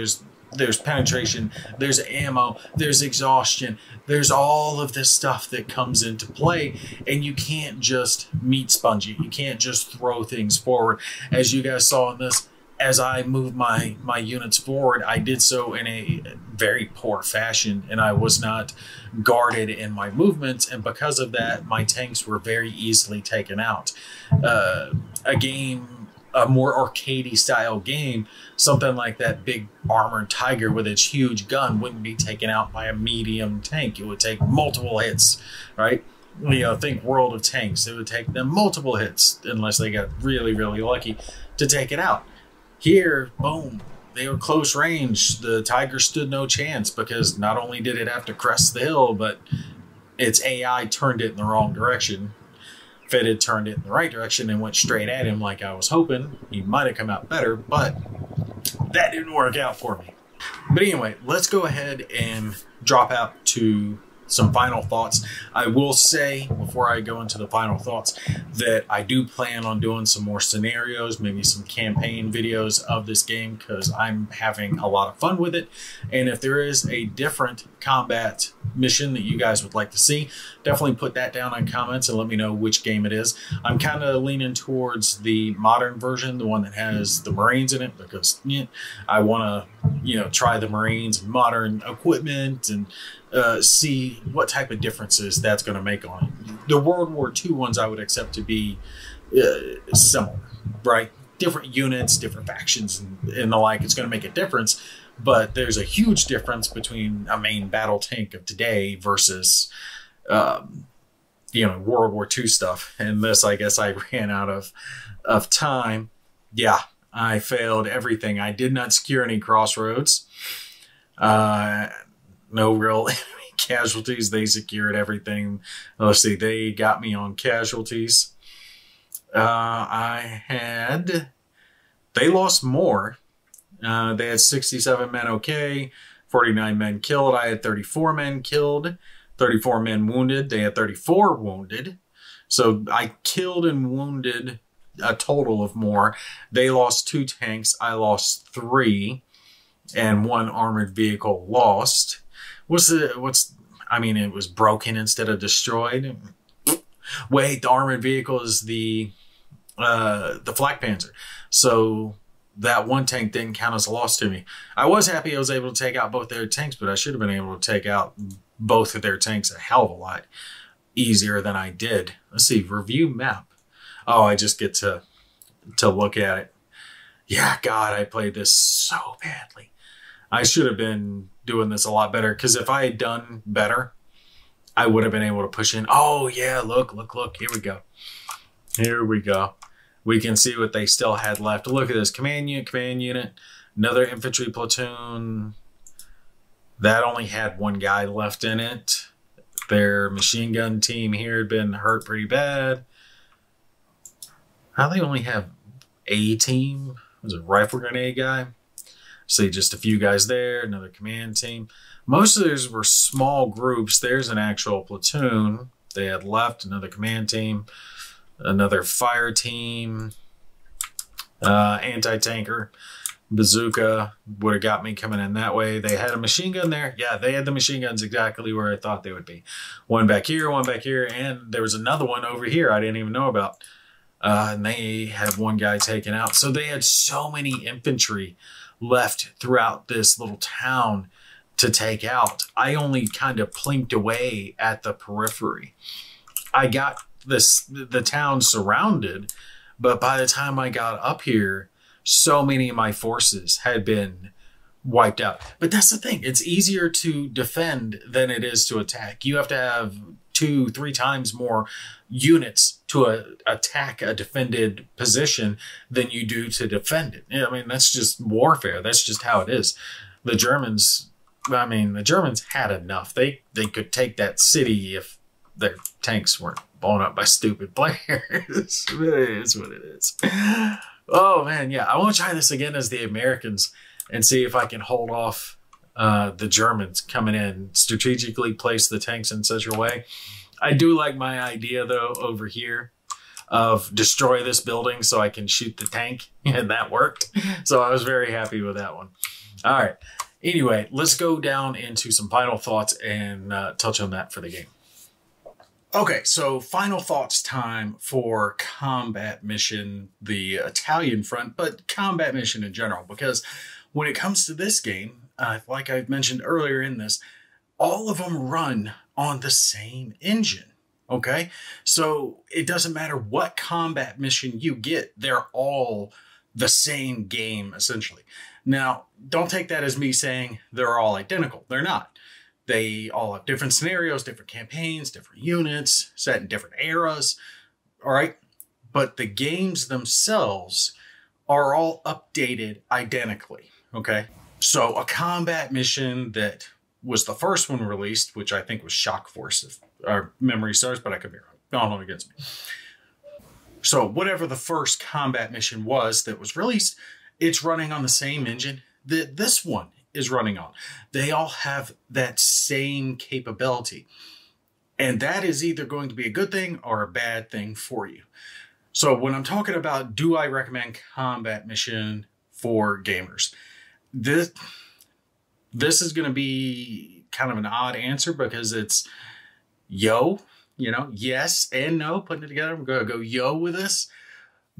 There's penetration, there's ammo, there's exhaustion, there's all of this stuff that comes into play, and you can't just meat spongy. You can't just throw things forward. As you guys saw in this, as I moved my units forward, I did so in a very poor fashion, and I was not guarded in my movements, and because of that, my tanks were very easily taken out. A more arcadey style game, something like that big armored tiger with its huge gun wouldn't be taken out by a medium tank. It would take multiple hits, right? You know, think World of Tanks. It would take them multiple hits unless they got really, really lucky to take it out. Here, boom, they were close range. The tiger stood no chance because not only did it have to crest the hill, but its AI turned it in the wrong direction. If it had turned it in the right direction and went straight at him like I was hoping, he might have come out better, but that didn't work out for me. But anyway, let's go ahead and drop out to some final thoughts. I will say, before I go into the final thoughts, that I do plan on doing some more scenarios, maybe some campaign videos of this game, because I'm having a lot of fun with it. And if there is a different combat mission that you guys would like to see, definitely put that down in comments and let me know which game it is. I'm kind of leaning towards the modern version, the one that has the Marines in it, because I want to, try the Marines, modern equipment, and see what type of differences that's going to make on it. The World War II ones I would accept to be similar, right? Different units, different factions, and the like. It's going to make a difference, but there's a huge difference between a main battle tank of today versus, World War II stuff. And this, I guess I ran out of time. Yeah, I failed everything. I did not secure any crossroads. No real casualties. They secured everything. Let's see. They got me on casualties. They lost more. They had 67 men okay, 49 men killed. I had 34 men killed, 34 men wounded. They had 34 wounded. So I killed and wounded a total of more. They lost 2 tanks. I lost 3, and 1 armored vehicle lost. It was broken instead of destroyed. Wait, the armored vehicle is the Flak Panzer. So that 1 tank didn't count as a loss to me. I was happy I was able to take out both their tanks, but I should have been able to take out both of their tanks a hell of a lot easier than I did. Let's see, review map. Oh, I just get to look at it. Yeah, God, I played this so badly. I should have been doing this a lot better, because if I had done better, I would have been able to push in. Oh, yeah, look. Here we go. Here we go. We can see what they still had left. Look at this. Command unit. Another infantry platoon that only had one guy left in it. Their machine gun team here had been hurt pretty bad. How they only have a team? Was it a rifle grenade guy? See just a few guys there. Another command team. Most of those were small groups. There's an actual platoon they had left. Another command team. Another fire team. Anti-tanker. Bazooka would have got me coming in that way. They had a machine gun there. Yeah, they had the machine guns exactly where I thought they would be. One back here, and there was another one over here I didn't even know about. And they had one guy taken out. So they had so many infantry left throughout this little town to take out. I only kind of plinked away at the periphery. I got the town surrounded, but by the time I got up here, so many of my forces had been wiped out. But that's the thing. It's easier to defend than it is to attack. You have to have 2-3 times more units to attack a defended position than you do to defend it. I mean, that's just warfare. That's just how it is. The Germans had enough. They could take that city if their tanks weren't blown up by stupid players. It is what it is. Oh, man, yeah. I want to try this again as the Americans and see if I can hold off the Germans coming in, strategically place the tanks in such a way. I do like my idea, though, over here of destroy this building so I can shoot the tank, and that worked. So I was very happy with that one. All right. Anyway, let's go down into some final thoughts and touch on that for the game. Okay, so final thoughts time for combat mission, the Italian front, but combat mission in general, because when it comes to this game, like I've mentioned earlier in this, all of them run on the same engine, okay? So it doesn't matter what combat mission you get, they're all the same game, essentially. Now, don't take that as me saying they're all identical. They're not. They all have different scenarios, different campaigns, different units, set in different eras, all right? But the games themselves are all updated identically, okay? So a combat mission that was the first one released, which I think was Shock Force, if our memory serves, but I could be wrong. Don't hold it against me. So whatever the first combat mission was that was released, it's running on the same engine that this one is running on. They all have that same capability. And that is either going to be a good thing or a bad thing for you. So when I'm talking about, do I recommend combat mission for gamers? This is going to be kind of an odd answer because it's yes and no, putting it together. I'm going to go yo with this,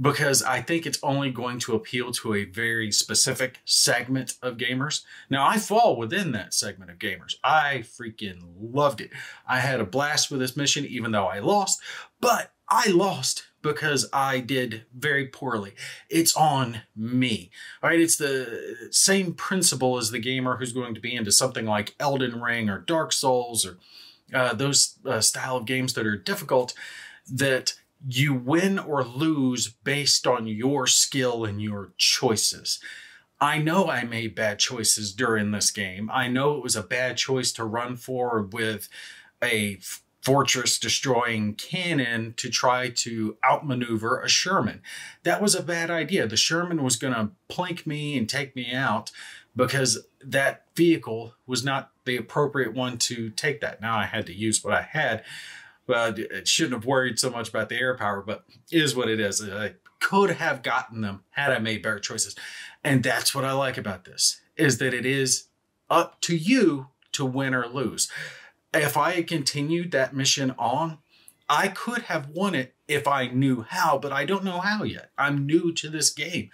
because I think it's only going to appeal to a very specific segment of gamers. Now, I fall within that segment of gamers. I freaking loved it. I had a blast with this mission, even though I lost. But I lost because I did very poorly. It's on me. All right, it's the same principle as the gamer who's going to be into something like Elden Ring or Dark Souls or those style of games that are difficult, that you win or lose based on your skill and your choices. I know I made bad choices during this game. I know it was a bad choice to run forward with a fortress destroying cannon to try to outmaneuver a Sherman. That was a bad idea. The Sherman was going to plink me and take me out because that vehicle was not the appropriate one to take that. Now I had to use what I had. Well, it shouldn't have worried so much about the air power, but it is what it is. I could have gotten them had I made better choices. And that's what I like about this, is that it is up to you to win or lose. If I had continued that mission on, I could have won it if I knew how, but I don't know how yet. I'm new to this game.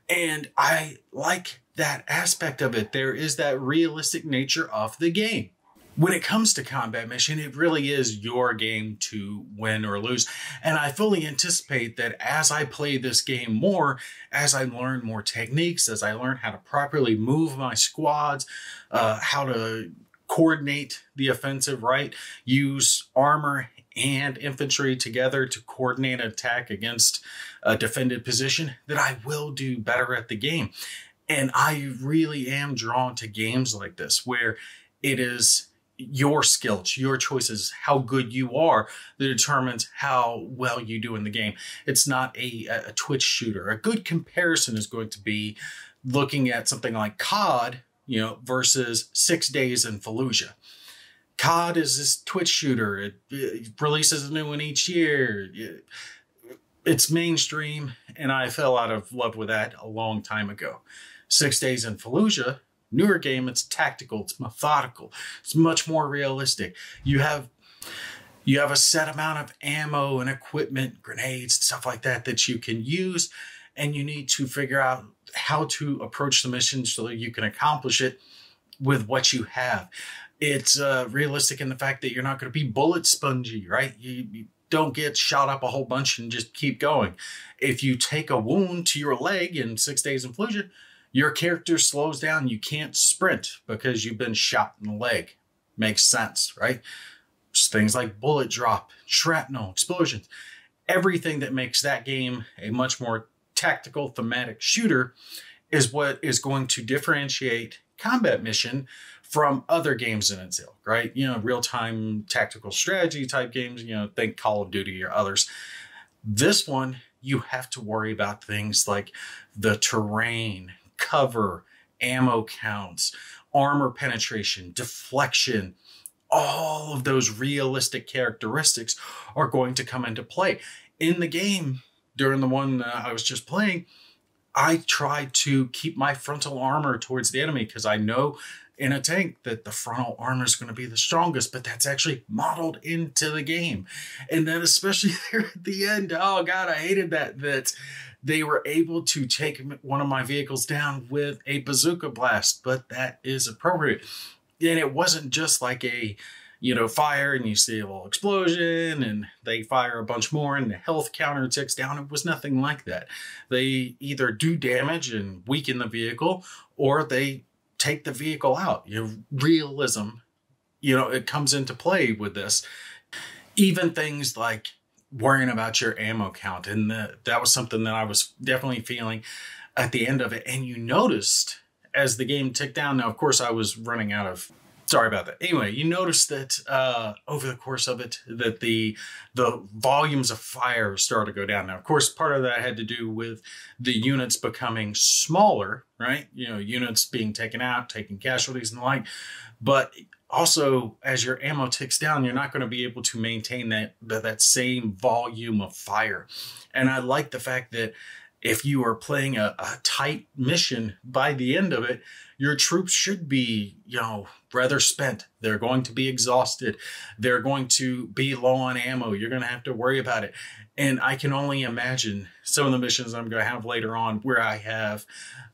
And I like that aspect of it. There is that realistic nature of the game. When it comes to combat mission, it really is your game to win or lose. And I fully anticipate that as I play this game more, as I learn more techniques, as I learn how to properly move my squads, how to coordinate the offensive, right? Use armor and infantry together to coordinate an attack against a defended position, that I will do better at the game. And I really am drawn to games like this where it is your skills, your choices, how good you are that determines how well you do in the game. It's not a twitch shooter. A good comparison is going to be looking at something like COD, versus 6 Days in Fallujah. COD is this Twitch shooter. It releases a new one each year. It's mainstream, and I fell out of love with that a long time ago. 6 Days in Fallujah, newer game, it's tactical, it's methodical, it's much more realistic. You have a set amount of ammo and equipment, grenades, stuff like that you can use, and you need to figure out how to approach the mission so that you can accomplish it with what you have. It's realistic in the fact that you're not going to be bullet spongy, right? You don't get shot up a whole bunch and just keep going. If you take a wound to your leg in 6 Days in Fallujah, your character slows down. You can't sprint because you've been shot in the leg. Makes sense, right? Just things like bullet drop, shrapnel, explosions. Everything that makes that game a much more tactical, thematic shooter is what is going to differentiate Combat Mission from other games in its ilk, right? Real-time tactical strategy type games, think Call of Duty or others. This one, you have to worry about things like the terrain, cover, ammo counts, armor penetration, deflection. All of those realistic characteristics are going to come into play. In the game, during the one I was just playing, I tried to keep my frontal armor towards the enemy because I know in a tank that the frontal armor is going to be the strongest, but that's actually modeled into the game. And then especially there at the end, oh God, I hated that they were able to take one of my vehicles down with a bazooka blast, but that is appropriate. And it wasn't just like a, fire and you see a little explosion and they fire a bunch more and the health counter ticks down. It was nothing like that. They either do damage and weaken the vehicle or they take the vehicle out. Realism, it comes into play with this. Even things like worrying about your ammo count. And that was something that I was definitely feeling at the end of it. And you noticed as the game ticked down. Now, of course, I was running out of... Sorry about that. Anyway, you noticed that over the course of it, that the volumes of fire started to go down. Now, of course, part of that had to do with the units becoming smaller, right? Units being taken out, taking casualties and the like. But also, as your ammo ticks down, you're not going to be able to maintain that same volume of fire. And I like the fact that if you are playing a tight mission, by the end of it, your troops should be, rather spent. They're going to be exhausted. They're going to be low on ammo. You're going to have to worry about it. And I can only imagine some of the missions I'm going to have later on where I have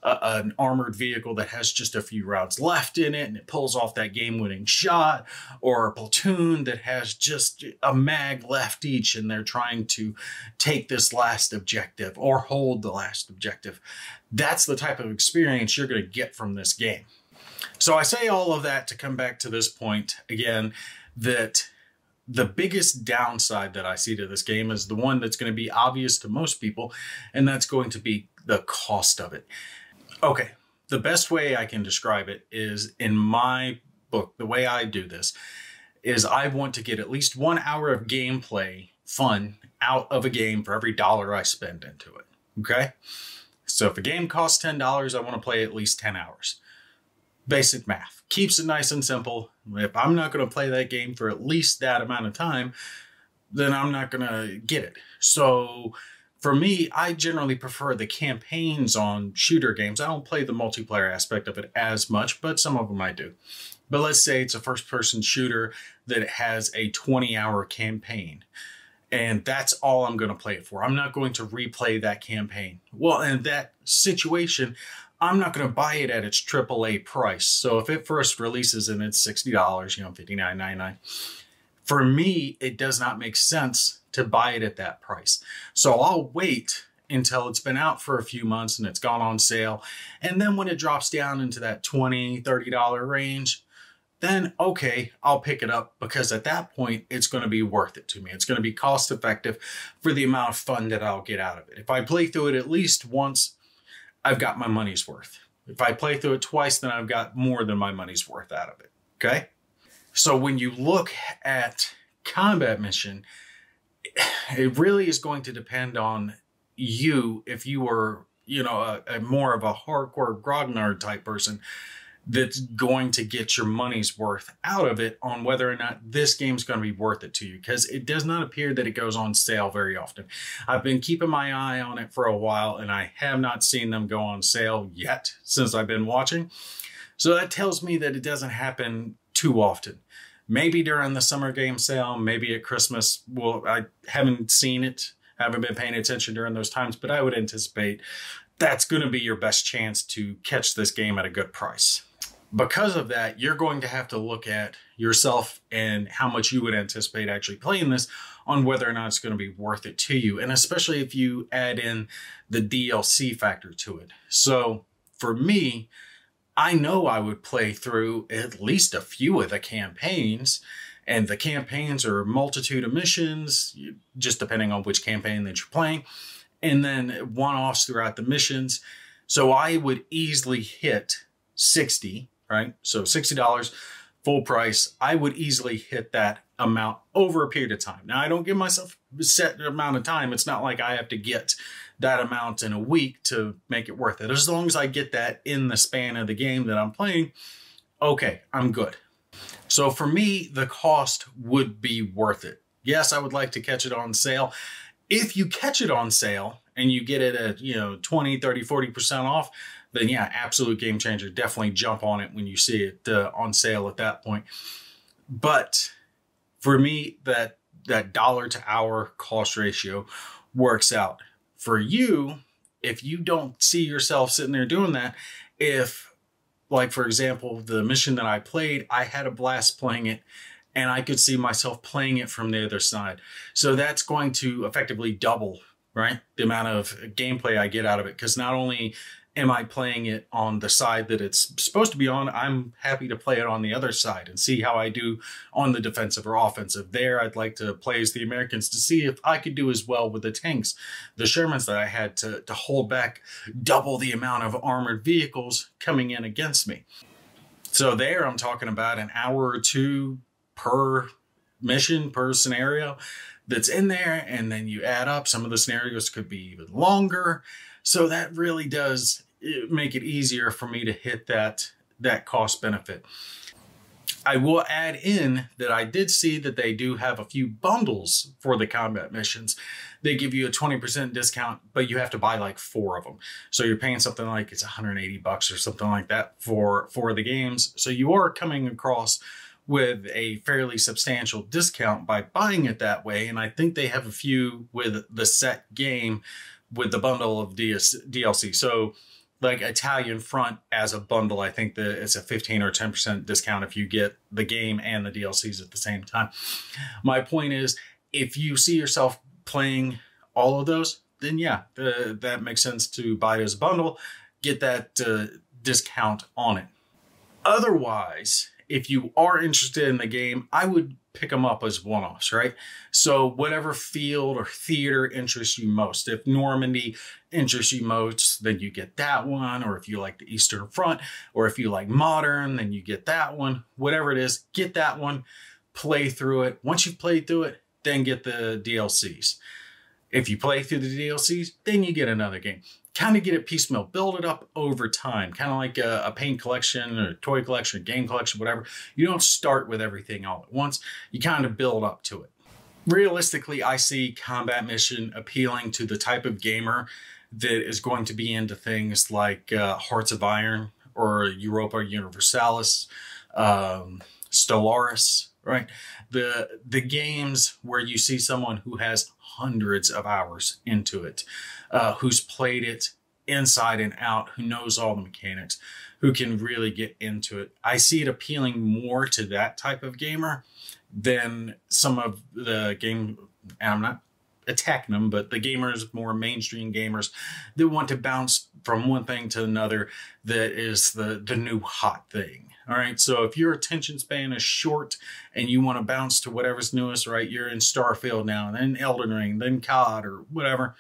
an armored vehicle that has just a few rounds left in it and it pulls off that game-winning shot, or a platoon that has just a mag left each and they're trying to take this last objective or hold the last objective. That's the type of experience you're going to get from this game. So I say all of that to come back to this point again, that the biggest downside that I see to this game is the one that's going to be obvious to most people, and that's going to be the cost of it. Okay, the best way I can describe it is, in my book, the way I do this is I want to get at least 1 hour of gameplay fun out of a game for every dollar I spend into it, okay? So if a game costs $10, I want to play at least 10 hours. Basic math. Keeps it nice and simple. If I'm not going to play that game for at least that amount of time, then I'm not going to get it. So for me, I generally prefer the campaigns on shooter games. I don't play the multiplayer aspect of it as much, but some of them I do. But let's say it's a first-person shooter that has a 20-hour campaign. And that's all I'm going to play it for. I'm not going to replay that campaign. Well, in that situation, I'm not going to buy it at its AAA price. So if it first releases and it's $60, $59.99, for me, it does not make sense to buy it at that price. So I'll wait until it's been out for a few months and it's gone on sale. And then when it drops down into that $20, $30 range, then okay, I'll pick it up, because at that point, it's going to be worth it to me. It's going to be cost effective for the amount of fun that I'll get out of it. If I play through it at least once, I've got my money's worth. If I play through it twice, then I've got more than my money's worth out of it. Okay? So when you look at combat mission, it really is going to depend on you. If you are, a more of a hardcore grognard type person that's going to get your money's worth out of it, on whether or not this game's going to be worth it to you, because it does not appear that it goes on sale very often. I've been keeping my eye on it for a while, and I have not seen them go on sale yet since I've been watching. So that tells me that it doesn't happen too often. Maybe during the summer game sale, maybe at Christmas. Well, I haven't seen it. I haven't been paying attention during those times, but I would anticipate that's going to be your best chance to catch this game at a good price. Because of that, you're going to have to look at yourself and how much you would anticipate actually playing this on whether or not it's going to be worth it to you. And especially if you add in the DLC factor to it. So for me, I know I would play through at least a few of the campaigns, and the campaigns are a multitude of missions, just depending on which campaign that you're playing, and then one-offs throughout the missions. So I would easily hit 60, right? So $60 full price. I would easily hit that amount over a period of time. Now, I don't give myself a set amount of time. It's not like I have to get that amount in a week to make it worth it. As long as I get that in the span of the game that I'm playing, okay, I'm good. So for me, the cost would be worth it. Yes, I would like to catch it on sale. If you catch it on sale and you get it at, 20, 30, 40% off, then yeah, absolute game changer. Definitely jump on it when you see it on sale at that point. But for me, that dollar to hour cost ratio works out. For you, if you don't see yourself sitting there doing that, if, like, for example, the mission that I played, I had a blast playing it, and I could see myself playing it from the other side. So that's going to effectively double, right, the amount of gameplay I get out of it. Because not only am I playing it on the side that it's supposed to be on, I'm happy to play it on the other side and see how I do on the defensive or offensive. There, I'd like to play as the Americans to see if I could do as well with the tanks, the Shermans that I had to hold back double the amount of armored vehicles coming in against me. So there, I'm talking about an hour or two per mission, per scenario that's in there. And then you add up, some of the scenarios could be even longer. So that really does make it easier for me to hit that cost benefit. I will add in that I did see that they do have a few bundles for the combat missions. They give you a 20% discount, but you have to buy like 4 of them. So you're paying something like it's $180 or something like that for the games. So you are coming across with a fairly substantial discount by buying it that way. And I think they have a few with the set game with the bundle of DLC. So like Italian Front as a bundle, I think that it's a 15 or 10% discount if you get the game and the DLCs at the same time. My point is, if you see yourself playing all of those, then yeah, that makes sense to buy it as a bundle, get that discount on it. Otherwise, if you are interested in the game, I would pick them up as one-offs, right? So whatever field or theater interests you most. If Normandy interests you most, then you get that one. Or if you like the Eastern Front, or if you like modern, then you get that one. Whatever it is, get that one, play through it. Once you've played through it, then get the DLCs. If you play through the DLCs, then you get another game. Kind of get it piecemeal, build it up over time, kind of like a paint collection or toy collection, game collection, whatever. You don't start with everything all at once. You kind of build up to it. Realistically, I see combat mission appealing to the type of gamer that is going to be into things like Hearts of Iron or Europa Universalis, Stellaris, right? The games where you see someone who has hundreds of hours into it, who's played it inside and out, who knows all the mechanics, who can really get into it. I see it appealing more to that type of gamer than some of the game, and I'm not attacking them, but the gamers, more mainstream gamers that want to bounce from one thing to another that is the new hot thing. All right, so if your attention span is short and you want to bounce to whatever's newest, right, you're in Starfield now, then Elden Ring, then COD or whatever,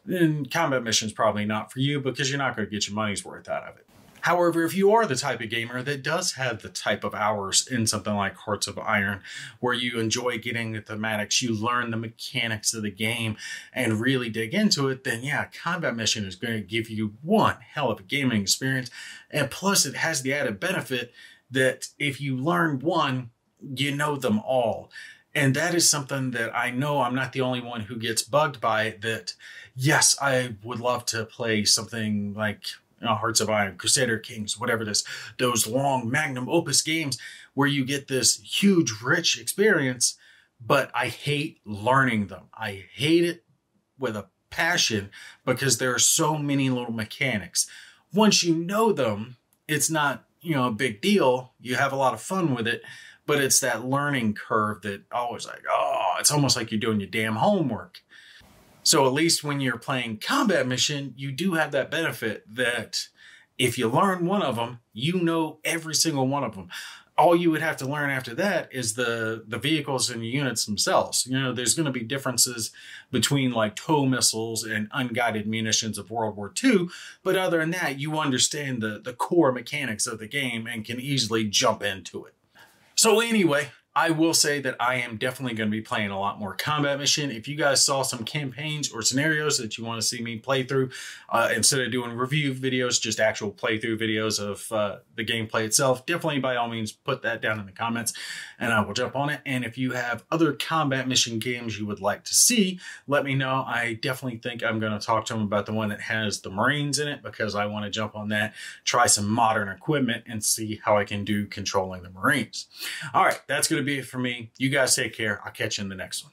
then combat mission is probably not for you because you're not going to get your money's worth out of it. However, if you are the type of gamer that does have the type of hours in something like Hearts of Iron, where you enjoy getting the thematics, you learn the mechanics of the game and really dig into it, then yeah, Combat Mission is going to give you one hell of a gaming experience. And plus it has the added benefit that if you learn one, you know them all. And that is something that I know I'm not the only one who gets bugged by. That, yes, I would love to play something like Hearts of Iron, Crusader Kings, whatever it is, those long magnum opus games where you get this huge, rich experience, but I hate learning them. I hate it with a passion because there are so many little mechanics. Once you know them, it's not, a big deal. You have a lot of fun with it, but it's that learning curve that always like, it's almost like you're doing your damn homework. So at least when you're playing Combat Mission, you do have that benefit that if you learn one of them, you know every single one of them. All you would have to learn after that is the vehicles and the units themselves. There's going to be differences between like tow missiles and unguided munitions of World War II. But other than that, you understand the core mechanics of the game and can easily jump into it. So anyway, I will say that I am definitely going to be playing a lot more Combat Mission. If you guys saw some campaigns or scenarios that you want to see me play through, instead of doing review videos, just actual playthrough videos of the gameplay itself, definitely by all means put that down in the comments and I will jump on it. And if you have other Combat Mission games you would like to see, let me know. I definitely think I'm going to talk to them about the one that has the Marines in it because I want to jump on that, try some modern equipment and see how I can do controlling the Marines. All right, that's going to be it for me. You guys take care. I'll catch you in the next one.